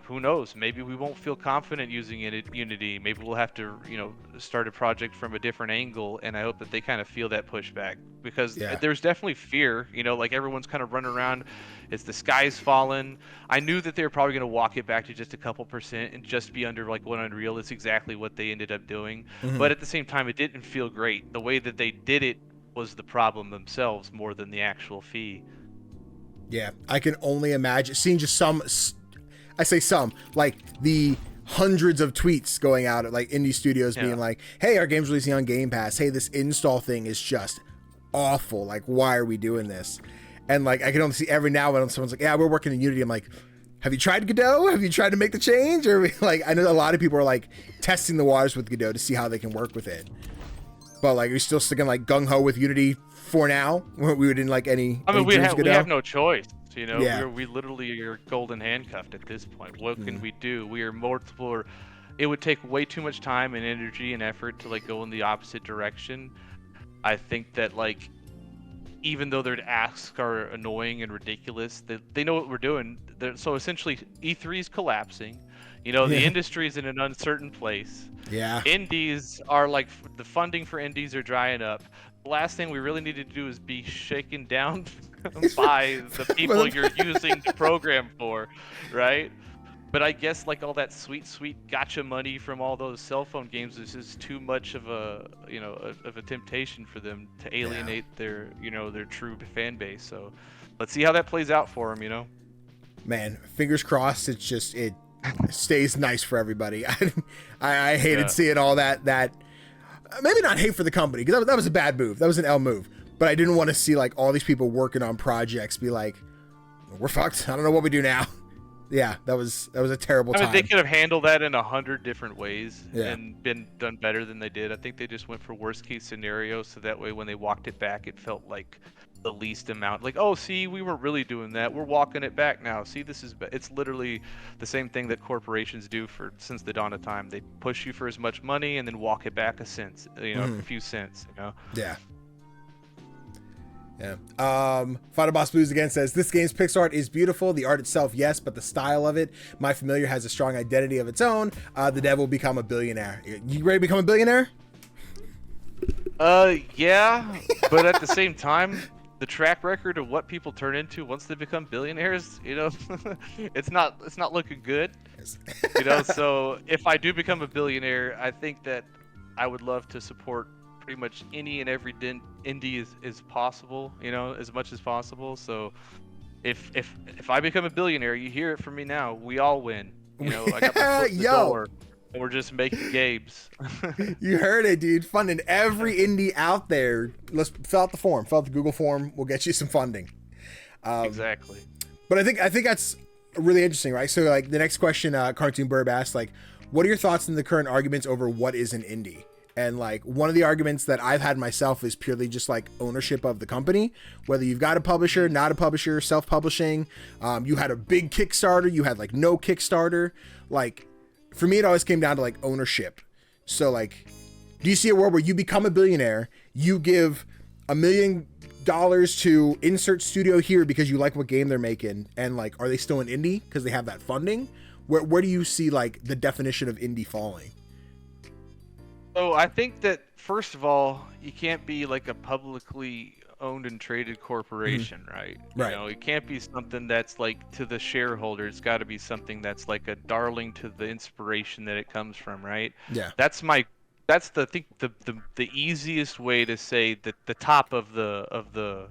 who knows, maybe we won't feel confident using Unity. Maybe we'll have to, you know, start a project from a different angle, and I hope that they kind of feel that pushback, because there's definitely fear, you know, like everyone's kind of running around, it's the sky's fallen. I knew that they were probably going to walk it back to just a couple percent and just be under like one Unreal. It's exactly what they ended up doing. But at the same time, it didn't feel great. The way that they did it was the problem themselves more than the actual fee. Yeah, I can only imagine seeing just I say some, like the hundreds of tweets going out at like indie studios being like, hey, our game's releasing on Game Pass. Hey, this install thing is just awful. Like, why are we doing this? And like, I can only see every now and then someone's like, yeah, we're working in Unity. I'm like, have you tried Godot? Have you tried to make the change? Or like, I know a lot of people are like testing the waters with Godot to see how they can work with it. But like, we're still sticking like gung-ho with Unity for now. We didn't like any. I mean, we have no choice. You know, we literally are golden handcuffed at this point. What can we do? We are multiple. It would take way too much time and energy and effort to like go in the opposite direction. I think that like, even though their asks are annoying and ridiculous, they know what we're doing. So essentially, E3 is collapsing. You know, the industry is in an uncertain place. Yeah. Indies are like, the funding for indies are drying up. The last thing we really need to do is be shaken down by the people you're using the program for, right? But I guess like all that sweet gotcha money from all those cell phone games is just too much of a, you know, of a temptation for them to alienate their, you know, their true fan base. So let's see how that plays out for them, you know? Man, fingers crossed. It's just, it stays nice for everybody. I hated seeing all that, maybe not hate for the company, because that was a bad move. That was an L move. But I didn't want to see like all these people working on projects be like, we're fucked. I don't know what we do now. Yeah, that was a terrible time. They could have handled that in 100 different ways and been done better than they did. I think they just went for worst case scenario, so that way when they walked it back, it felt like the least amount. Like, oh, see, we weren't really doing that. We're walking it back now. See, it's literally the same thing that corporations do since the dawn of time. They push you for as much money and then walk it back a few cents, you know? Yeah. Yeah. Final Boss Blues again says, this game's pixel art is beautiful. The art itself, yes, but the style of it, My Familiar has a strong identity of its own. The dev will become a billionaire. You ready to become a billionaire? Yeah, but at the same time, the track record of what people turn into once they become billionaires, it's not looking good. So if I do become a billionaire, I think that I would love to support pretty much any and every indie is possible, as much as possible. So if I become a billionaire, you hear it from me now. We all win. I got my foot in the Yo. door, and we're just making games. You heard it, dude. Funding every indie out there. Let's fill out the form. Fill out the Google form. We'll get you some funding. Exactly. But I think that's really interesting, right? So like the next question, Cartoon Burb asked, like, what are your thoughts on the current arguments over what is an indie? And like one of the arguments that I've had myself is purely just like ownership of the company, whether you've got a publisher, not a publisher, self-publishing. You had a big Kickstarter, you had like no Kickstarter. Like for me, it always came down to like ownership. So like, do you see a world where you become a billionaire, you give $1 million to insert studio here because you like what game they're making, and like, are they still an indie because they have that funding? Where do you see like the definition of indie falling? So I think that first of all, you can't be like a publicly owned and traded corporation, right? Right. It can't be something that's like to the shareholder. It's got to be something that's like a darling to the inspiration that it comes from, right? Yeah. That's the easiest way to say that the top of the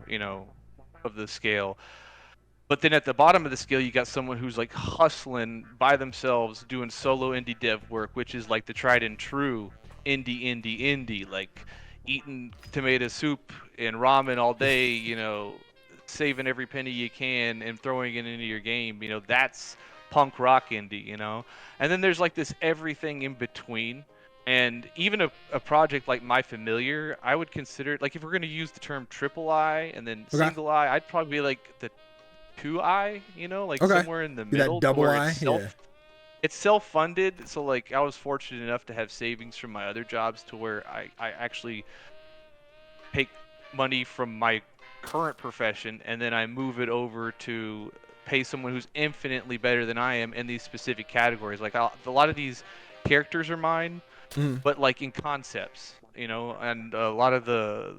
scale. But then at the bottom of the scale, you got someone who's like hustling by themselves, doing solo indie dev work, which is like the tried and true indie, like eating tomato soup and ramen all day, saving every penny you can and throwing it into your game. That's punk rock indie, And then there's like this everything in between. And even a project like My Familiar, I would consider it, like if we're going to use the term triple I and then single I, I'd probably be like the 2I, somewhere in the middle. That double I? It's self-funded, so like I was fortunate enough to have savings from my other jobs to where I actually take money from my current profession and then I move it over to pay someone who's infinitely better than I am in these specific categories. Like a lot of these characters are mine, but like in concepts, and a lot of the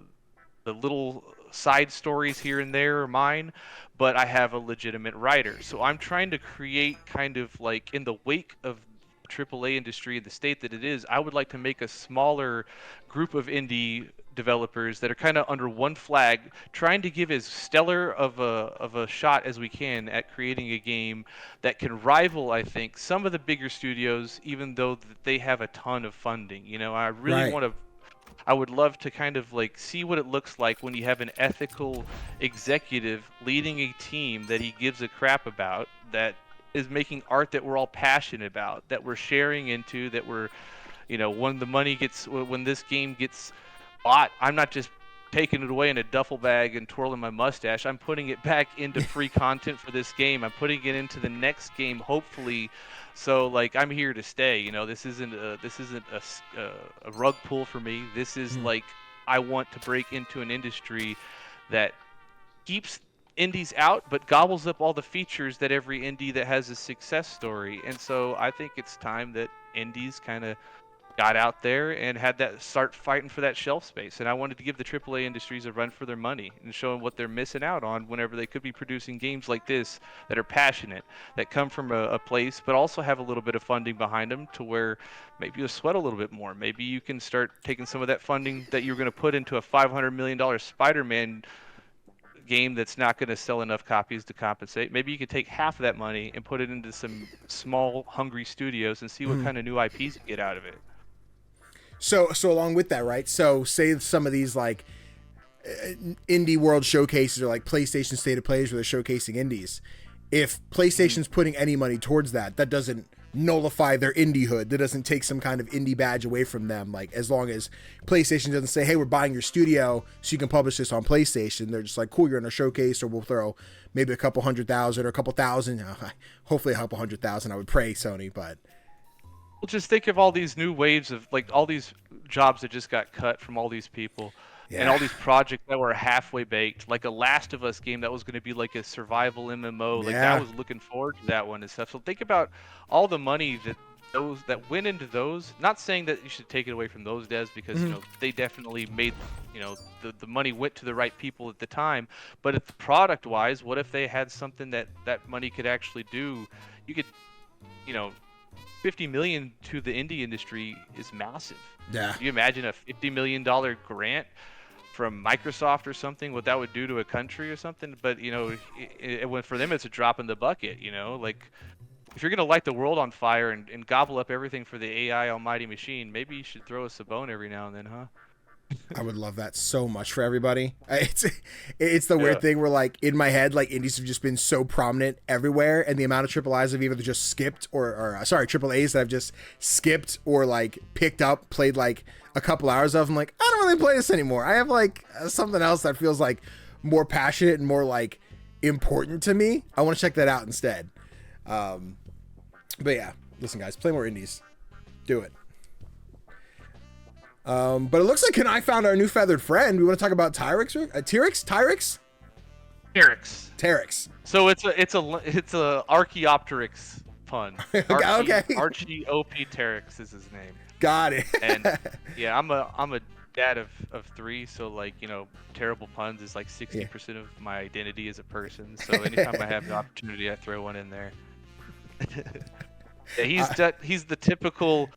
little side stories here and there are mine, but I have a legitimate writer. So I'm trying to create kind of like in the wake of the AAA industry, the state that it is, I would like to make a smaller group of indie developers that are kind of under one flag, trying to give as stellar of a shot as we can at creating a game that can rival, I think, some of the bigger studios, even though they have a ton of funding. I really want to I would love to kind of like see what it looks like when you have an ethical executive leading a team that he gives a crap about, that is making art that we're all passionate about, that we're sharing into, that we're, when this game gets bought, I'm not just taking it away in a duffel bag and twirling my mustache. I'm putting it back into free content for this game. I'm putting it into the next game, hopefully. So like I'm here to stay. This isn't a rug pull for me. This is like I want to break into an industry that keeps indies out but gobbles up all the features that every indie that has a success story. And so I think it's time that indies kind of got out there and had that start fighting for that shelf space. And I wanted to give the AAA industries a run for their money and show them what they're missing out on whenever they could be producing games like this that are passionate, that come from a place, but also have a little bit of funding behind them to where maybe you'll sweat a little bit more. Maybe you can start taking some of that funding that you're going to put into a $500 million Spider-Man game that's not going to sell enough copies to compensate. Maybe you could take half of that money and put it into some small, hungry studios and see what kind of new IPs you get out of it. So along with that, right? So say some of these like indie world showcases or like PlayStation State of Plays where they're showcasing indies. If PlayStation's putting any money towards that, that doesn't nullify their indiehood. That doesn't take some kind of indie badge away from them. Like as long as PlayStation doesn't say, hey, we're buying your studio so you can publish this on PlayStation, they're just like, cool, you're in a showcase, or we'll throw maybe a couple 100,000 or a couple thousand. Hopefully a couple 100,000. I would pray, Sony, but well, just think of all these new waves of like all these jobs that just got cut from all these people, and all these projects that were halfway baked, like a Last of Us game that was going to be like a survival MMO. Like I was looking forward to that one and stuff. So think about all the money that those that went into those, not saying that you should take it away from those devs because you know they definitely made, you know, the money went to the right people at the time, but if product wise, what if they had something that money could actually do? You could, you know, 50 million to the indie industry is massive. Yeah. Can you imagine a $50 million grant from Microsoft or something, what that would do to a country or something? But you know, for them it's a drop in the bucket, you know, like if you're gonna light the world on fire and gobble up everything for the AI almighty machine, maybe you should throw us a bone every now and then, huh? I would love that so much for everybody. It's the weird Yeah. thing where, like, in my head, like, indies have just been so prominent everywhere, and the amount of triple I's I've either just skipped or sorry, triple A's that I've just skipped or like picked up, played like a couple hours of. I'm like, I don't really play this anymore. I have like something else that feels like more passionate and more like important to me. I want to check that out instead. But yeah, listen, guys, play more indies. Do it. But it looks like I found our new feathered friend. We want to talk about Tyrix? Tyrix? Tyrix. So it's a Archaeopteryx pun. Okay. Archaeopteryx is his name. Got it. And yeah, I'm a dad of 3, so like, you know, terrible puns is like 60% of my identity as a person. So anytime I have the opportunity, I throw one in there. Yeah, he's the typical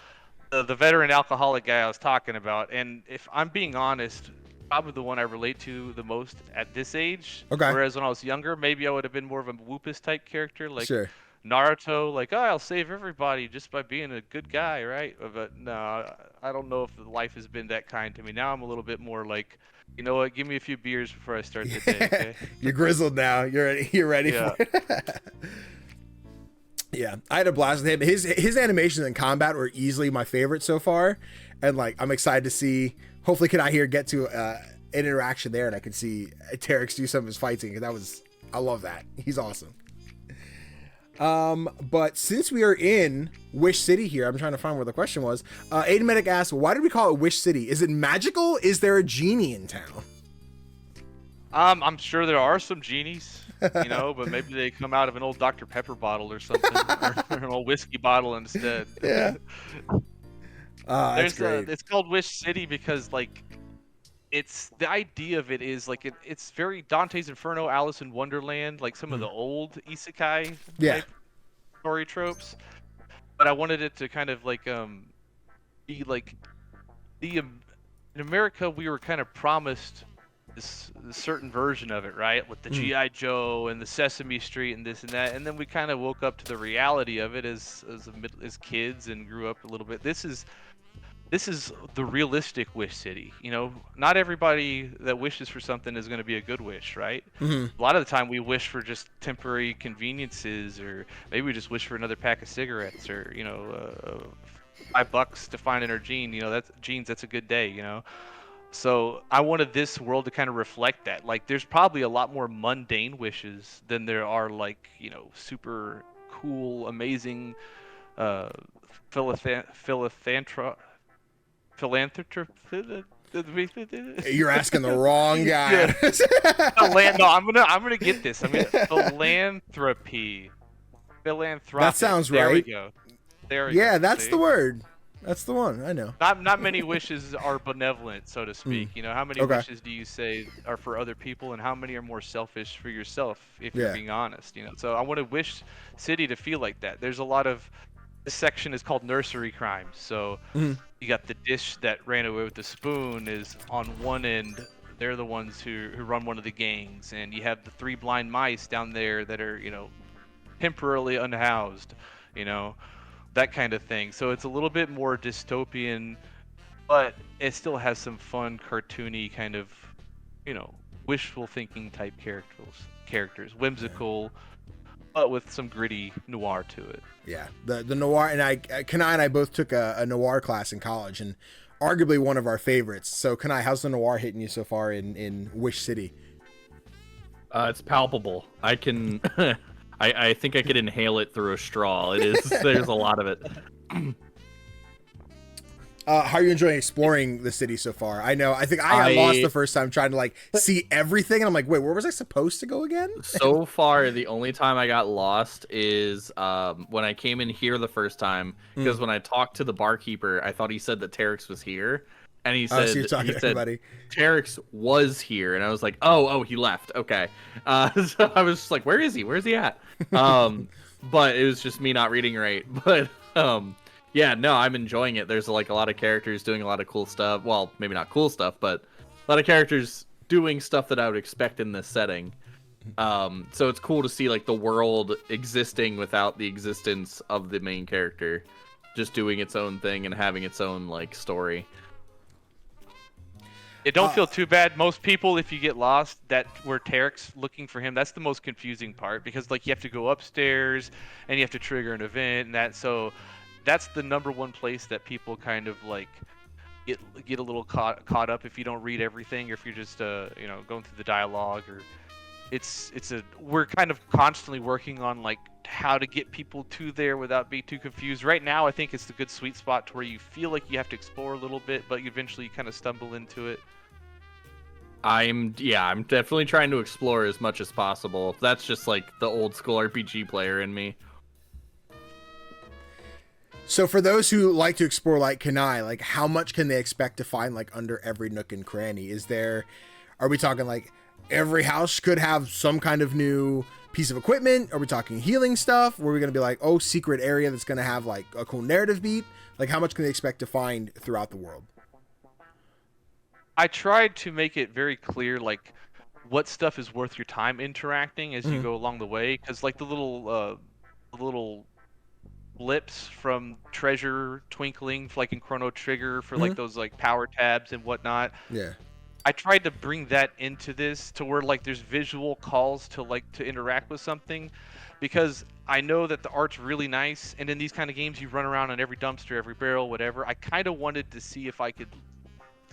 the veteran alcoholic guy I was talking about, and if I'm being honest, probably the one I relate to the most at this age. Okay. Whereas when I was younger, maybe I would have been more of a Whoopus type character, like Sure. Naruto, like, oh, I'll save everybody just by being a good guy, right? But no, I don't know if life has been that kind to me. Now I'm a little bit more like, you know what? Give me a few beers before I start the day. Okay? You're grizzled now. You're ready for it. Yeah, I had a blast with him. His animations in combat were easily my favorite so far, and like I'm excited to see. Hopefully, can I here get to an interaction there, and I can see Terex do some of his fighting. I love that. He's awesome. But since we are in Wish City here, I'm trying to find where the question was. Aiden Medic asked, "Why did we call it Wish City? Is it magical? Is there a genie in town?" I'm sure there are some genies, you know, but maybe they come out of an old Dr. Pepper bottle or something, or an old whiskey bottle instead. Yeah. That's great. It's called Wish City because, like, it's the idea of it is like it's very Dante's Inferno, Alice in Wonderland, like some of the old isekai type story tropes. But I wanted it to kind of like be like in America we were kind of promised this certain version of it, right? With the G.I. Joe and the Sesame Street and this and that, and then we kind of woke up to the reality of it as kids and grew up a little bit. This is the realistic Wish City. You know, not everybody that wishes for something is going to be a good wish, right? Mm-hmm. A lot of the time we wish for just temporary conveniences, or maybe we just wish for another pack of cigarettes, or, you know, $5 to find in our jeans. You know, that's a good day, you know? So I wanted this world to kind of reflect that. Like, there's probably a lot more mundane wishes than there are, like, you know, super cool, amazing philanthropy. You're asking the wrong guy. No, I'm gonna get this. Philanthropy. Philanthropic. That sounds there right. We go. There we Yeah, go. that's See? the word. That's the one. I know. Not many wishes are benevolent, so to speak. You know, how many Okay. wishes do you say are for other people, and how many are more selfish for yourself, if you're being honest? You know, so I want to Wish City to feel like that. There's a lot of this section is called nursery crimes. So you got the dish that ran away with the spoon is on one end. They're the ones who run one of the gangs, and you have the 3 blind mice down there that are, you know, temporarily unhoused. You know. That kind of thing. So it's a little bit more dystopian, but it still has some fun, cartoony kind of, you know, wishful thinking type characters, whimsical, but with some gritty noir to it. Yeah, the noir, and Kanai and I both took a noir class in college, and arguably one of our favorites. So Kanai, how's the noir hitting you so far in Wish City? It's palpable. I can. I think I could inhale it through a straw. It is. There's a lot of it. How are you enjoying exploring the city so far? I know. I think I got lost the first time trying to like see everything, and I'm like, wait, where was I supposed to go again? So far, the only time I got lost is when I came in here the first time, because when I talked to the barkeeper, I thought he said that Terex was here, and he said, so you're talking to everybody. Terex was here, and I was like, oh, he left. Okay. So I was just like, where is he? Where's he at? But it was just me not reading right. But yeah, no, I'm enjoying it. There's like a lot of characters doing a lot of cool stuff. Well, maybe not cool stuff, but a lot of characters doing stuff that I would expect in this setting. So it's cool to see like the world existing without the existence of the main character, just doing its own thing and having its own like story. It don't feel too bad. Most people, if you get lost, that were Terex looking for him, that's the most confusing part, because like you have to go upstairs and you have to trigger an event, and that's the number one place that people kind of like get a little caught up if you don't read everything, or if you're just going through the dialogue, or we're kind of constantly working on like how to get people to there without being too confused. Right now, I think it's the good sweet spot to where you feel like you have to explore a little bit, but eventually you kind of stumble into it. I'm definitely trying to explore as much as possible. That's just like the old school RPG player in me. So for those who like to explore like Kanai, like how much can they expect to find like under every nook and cranny? Are we talking like every house could have some kind of new piece of equipment? Are we talking healing stuff? Where we're going to be like, oh, secret area that's going to have like a cool narrative beat? Like how much can they expect to find throughout the world? I tried to make it very clear, like, what stuff is worth your time interacting as you go along the way, because like the little blips from treasure twinkling, like in Chrono Trigger, for like those like power tabs and whatnot. Yeah. I tried to bring that into this to where like there's visual calls to interact with something, because I know that the art's really nice, and in these kind of games you run around on every dumpster, every barrel, whatever. I kind of wanted to see if I could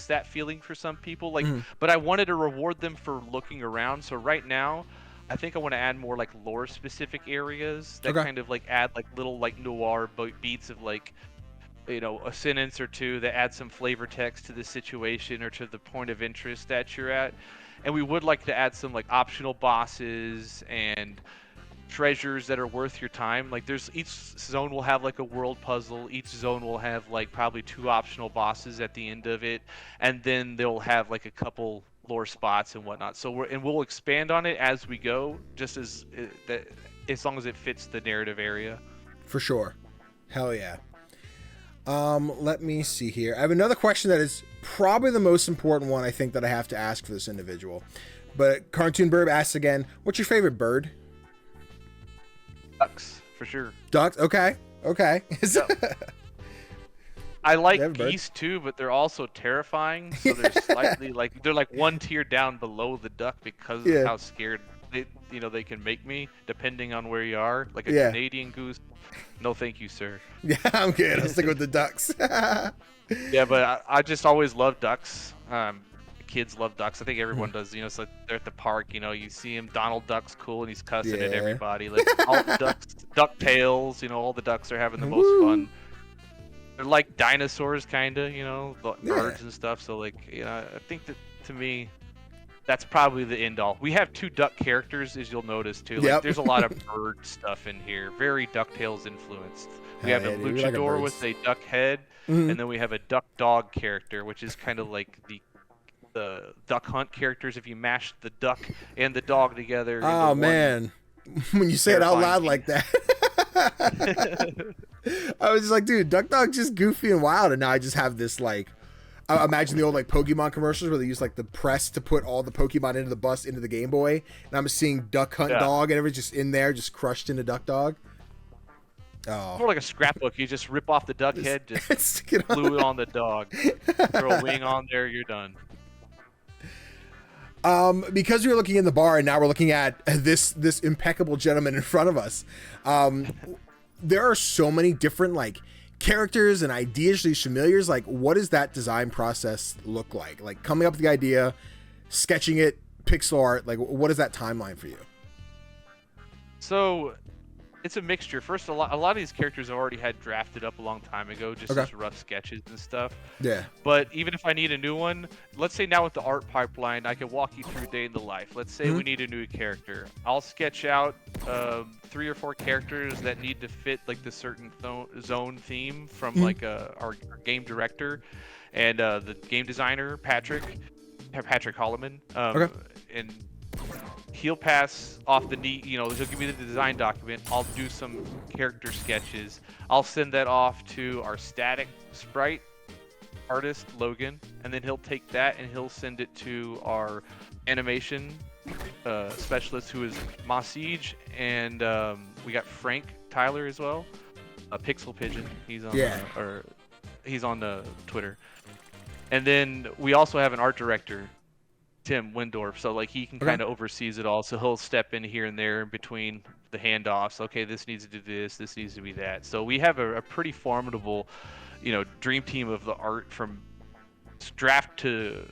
that feeling for some people, like, but I wanted to reward them for looking around. So right now I think I want to add more like lore specific areas that kind of like add like little like noir beats of like, a sentence or two that add some flavor text to the situation or to the point of interest that you're at. And we would like to add some like optional bosses and treasures that are worth your time. Like each zone will have like a world puzzle, each zone will have like probably 2 optional bosses at the end of it, and then they'll have like a couple lore spots and whatnot. So we'll expand on it as we go, just as long as it fits the narrative area. For sure. Hell yeah. Let me see here. I have another question that is probably the most important one I think that I have to ask for this individual. But Cartoon Burb asks again, what's your favorite bird? Ducks, for sure. Ducks? Okay. I like geese too, but they're also terrifying. So they're slightly they're like one tier down below the duck because of how scared they can make me, depending on where you are. Like a Canadian goose, no thank you, sir. Yeah, I'm good. I'll stick with the ducks. Yeah, but I just always loved ducks. Kids love ducks. I think everyone does. So they're at the park. You see him. Donald Duck's cool, and he's cussing at everybody. Like all the ducks, duck tails. All the ducks are having the most fun. They're like dinosaurs, kind of. Birds and stuff. So like, I think that to me, that's probably the end all. We have 2 duck characters, as you'll notice too. Like there's a lot of bird stuff in here. Very DuckTales influenced. We have a luchador with a duck head, and then we have a duck dog character, which is kind of like the Duck Hunt characters. If you mash the duck and the dog together. Oh man, when you say it out loud like that, I was just like, dude, Duck Dog just goofy and wild, and now I just have this like, I imagine the old like Pokemon commercials where they use like the press to put all the Pokemon into the bus into the Game Boy, and I'm seeing Duck Hunt Dog and everything's just in there, just crushed into Duck Dog. Oh. More like a scrapbook. You just rip off the duck head, just glue it on the dog, throw a wing on there, you're done. Because we were looking in the bar and now we're looking at this impeccable gentleman in front of us. There are so many different like characters and ideas, these familiars. Like, what does that design process look like? Like coming up with the idea, sketching it, pixel art. Like, what is that timeline for you? So it's a mixture. First, a lot of these characters I already had drafted up a long time ago, just as rough sketches and stuff. Yeah. But even if I need a new one, let's say now with the art pipeline, I can walk you through day in the life. Let's say we need a new character. I'll sketch out 3 or 4 characters that need to fit like the certain zone theme from like our game director and the game designer Patrick Holloman. And he'll pass off the he'll give me the design document. I'll do some character sketches. I'll send that off to our static sprite artist Logan, and then he'll take that and he'll send it to our animation specialist, who is Siege, and we got Frank Tyler as well, a Pixel Pigeon. He's on he's on the Twitter, and then we also have an art director, Tim Windorf, so like he can kind of oversees it all, so he'll step in here and there in between the handoffs. Okay, this needs to do this needs to be that. So we have a pretty formidable, dream team of the art from draft to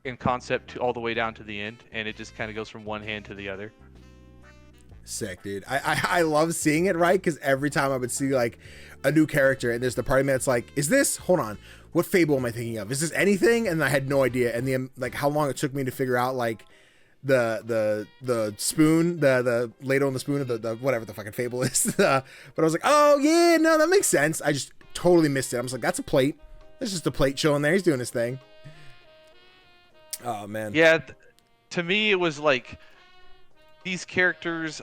in concept to all the way down to the end, and it just kind of goes from one hand to the other. Sick, dude. I love seeing it, right? Because every time I would see like a new character and there's the party man that's like, is this, hold on, what fable am I thinking of? Is this anything? And I had no idea. And the like how long it took me to figure out like the spoon, the ladle and the spoon of the whatever the fucking fable is. But I was like, oh yeah, no, that makes sense. I just totally missed it. I was like, that's a plate. That's just a plate chilling there. He's doing his thing. Oh man. Yeah, to me it was like these characters.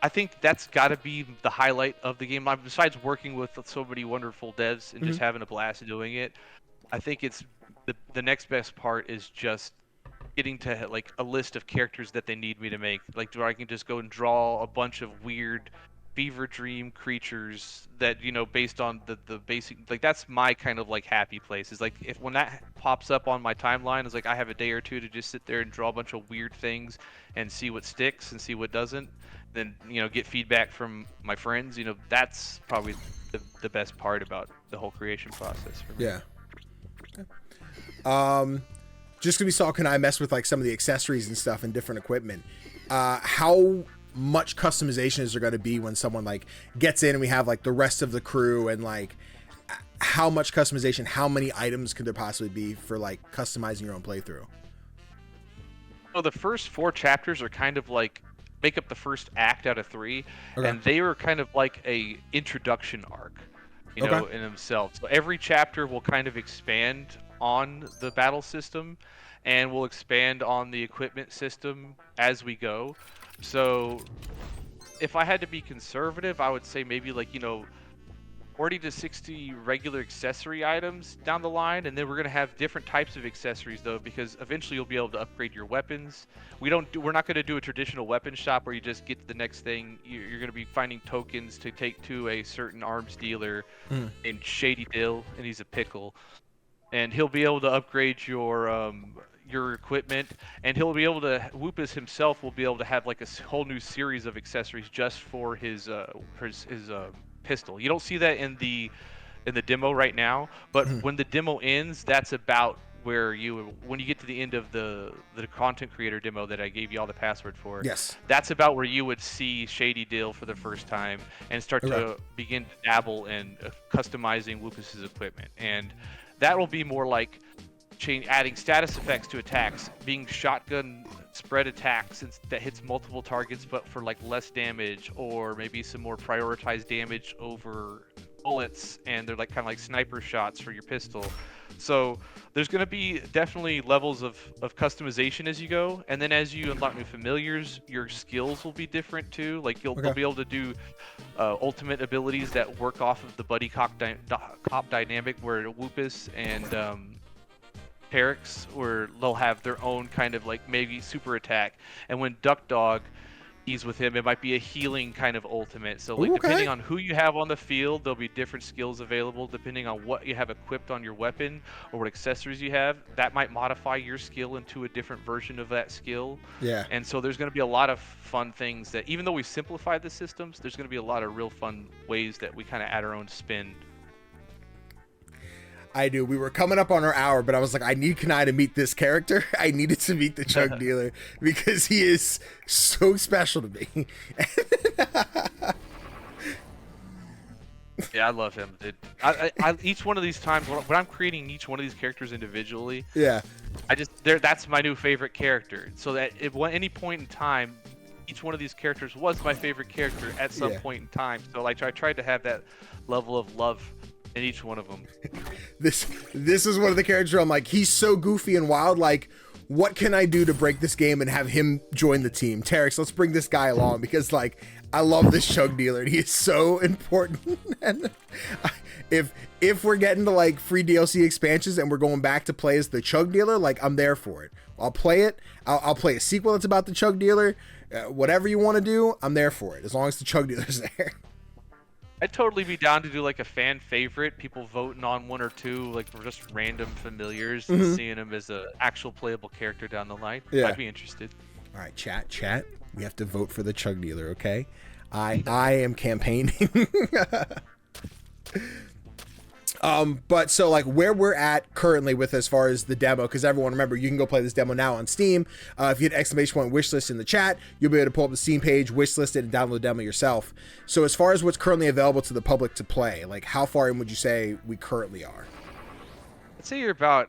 I think that's got to be the highlight of the game. Besides working with so many wonderful devs and just having a blast doing it, I think it's the next best part is just getting to like a list of characters that they need me to make. Like, where I can just go and draw a bunch of weird fever dream creatures that, based on the basic, like that's my kind of like happy place. Is like when that pops up on my timeline, it's like I have a day or two to just sit there and draw a bunch of weird things and see what sticks and see what doesn't. Then get feedback from my friends. That's probably the best part about the whole creation process for me. Yeah. Okay. Just because we saw, can I mess with like some of the accessories and stuff and different equipment? How much customization is there going to be when someone like gets in and we have like the rest of the crew, and like how much customization, how many items could there possibly be for like customizing your own playthrough? So the first 4 chapters are kind of like make up the first act out of 3, and they were kind of like a introduction arc, in themselves. So every chapter will kind of expand on the battle system, and we'll expand on the equipment system as we go. So if I had to be conservative, I would say maybe like 40 to 60 regular accessory items down the line, and then we're going to have different types of accessories though, because eventually you'll be able to upgrade your weapons. We're not going to do a traditional weapon shop where you just get to the next thing. You're going to be finding tokens to take to a certain arms dealer named Shady Dill, and he's a pickle, and he'll be able to upgrade your equipment, and he'll be able to, Woopus himself will be able to have like a whole new series of accessories just for his pistol. You don't see that in the demo right now, but when the demo ends, that's about where when you get to the end of the content creator demo that I gave you all the password for. Yes. That's about where you would see Shady Dill for the first time and start to begin to dabble in customizing Woopus's equipment, and that will be more like adding status effects to attacks, being shotgun spread attacks that hits multiple targets but for like less damage, or maybe some more prioritized damage over bullets, and they're like kind of like sniper shots for your pistol. So there's going to be definitely levels of customization as you go, and then as you unlock new familiars, your skills will be different too. Like you'll be able to do ultimate abilities that work off of the buddy cop dynamic, where Woopus and Perix, where they'll have their own kind of like maybe super attack, and when Duck Dog he's with him, it might be a healing kind of ultimate. So like depending on who you have on the field, there'll be different skills available depending on what you have equipped on your weapon or what accessories you have. That might modify your skill into a different version of that skill. Yeah. And so there's going to be a lot of fun things that, even though we simplified the systems, there's going to be a lot of real fun ways that we kind of add our own spin. I do. We were coming up on our hour, but I was like, I need Kanai to meet this character. I needed to meet the chug dealer because he is so special to me. Yeah, I love him, dude. Each one of these times when I'm creating each one of these characters individually, Yeah. That's my new favorite character. So that at any point in time, each one of these characters was my favorite character at some point in time. So like I tried to have that level of love in each one of them. This is one of the characters where I'm like, he's so goofy and wild. Like, what can I do to break this game and have him join the team? Terex, let's bring this guy along because like I love this chug dealer and he is so important. And if we're getting to like free DLC expansions and we're going back to play as the chug dealer, like I'm there for it. I'll play it. I'll play a sequel that's about the chug dealer. Whatever you want to do, I'm there for it as long as the chug dealer's there. I'd totally be down to do like a fan favorite, people voting on one or two, like just random familiars, and seeing them as an actual playable character down the line. Yeah. I'd be interested. All right, chat. We have to vote for the chug dealer, okay? I am campaigning. But so like where we're at currently with as far as the demo, because everyone remember you can go play this demo now on Steam. If you hit !wishlist in the chat, you'll be able to pull up the Steam page, wishlist it, and download the demo yourself. So as far as what's currently available to the public to play, like how far in would you say we currently are? I'd say you're about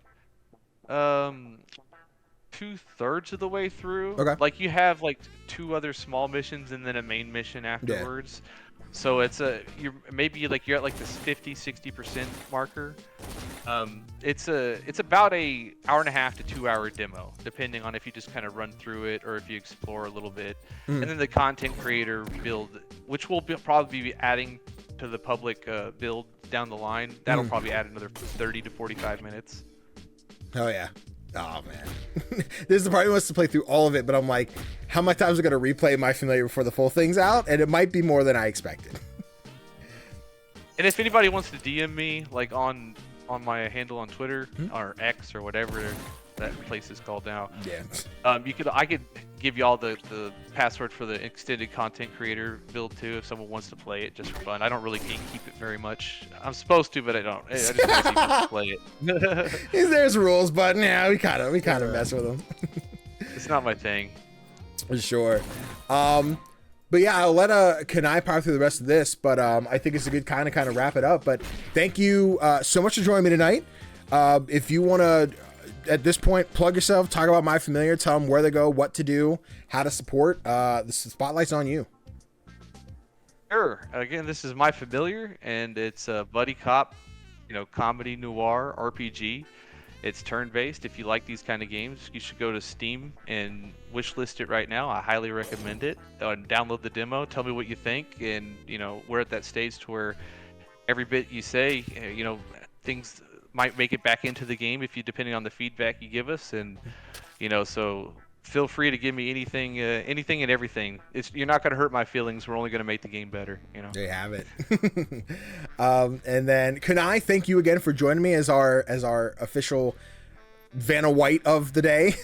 2/3 of the way through. Okay. Like you have like 2 other small missions and then a main mission afterwards. So it's you're at like this 50-60% marker. It's about a hour and a half to 2 hour demo, depending on if you just kind of run through it or if you explore a little bit. And then the content creator build, which we'll probably be adding to the public build down the line. That'll probably add another 30 to 45 minutes. Oh yeah. Oh man. This is the part who wants to play through all of it, but I'm like, how many times am I gonna replay my familiar before the full thing's out? And it might be more than I expected. And if anybody wants to DM me, like on my handle on Twitter or X or whatever that place is called now, I could give you all the password for the extended content creator build too if someone wants to play it just for fun. I don't really keep it very much. I'm supposed to, but I don't. I just want to see people play it. There's rules, but yeah, we kind of mess with them. It's not my thing. For sure. But yeah, I'll let Kanai power through the rest of this, but I think it's a good kind of wrap it up. But thank you so much for joining me tonight. If you want to, at this point, plug yourself, talk about My Familiar, tell them where they go, what to do, how to support. The spotlight's on you. Sure. Again, this is My Familiar, and it's a buddy cop, comedy noir RPG. It's turn-based. If you like these kind of games, you should go to Steam and wishlist it right now. I highly recommend it. Download the demo. Tell me what you think. And, we're at that stage to where every bit you say, things might make it back into the game depending on the feedback you give us. And, so feel free to give me anything and everything. You're not going to hurt my feelings. We're only going to make the game better. There you have it. And then Kanai, thank you again for joining me as our official Vanna White of the day.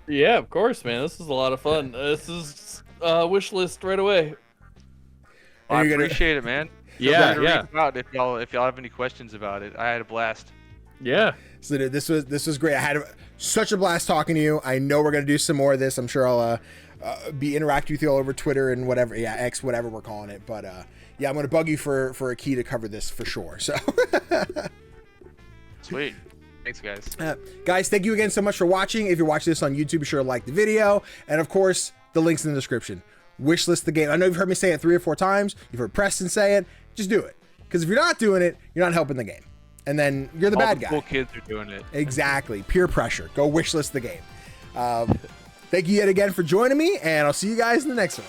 Yeah, of course, man. This is a lot of fun. This is Wishlist right away. I appreciate it, man. Yeah. If y'all have any questions about it, I had a blast. Yeah. So this was great. I had such a blast talking to you. I know we're gonna do some more of this. I'm sure I'll be interacting with you all over Twitter and whatever, X, whatever we're calling it. But I'm gonna bug you for a key to cover this for sure. So sweet. Thanks, guys. Guys, thank you again so much for watching. If you're watching this on YouTube, be sure to like the video, and of course, the links in the description. Wishlist the game. I know you've heard me say it 3 or 4 times. You've heard Preston say it. Just do it, because if you're not doing it, you're not helping the game. And then you're the bad guy. Cool kids are doing it. Exactly. Peer pressure. Go wishlist the game. Thank you yet again for joining me, and I'll see you guys in the next one.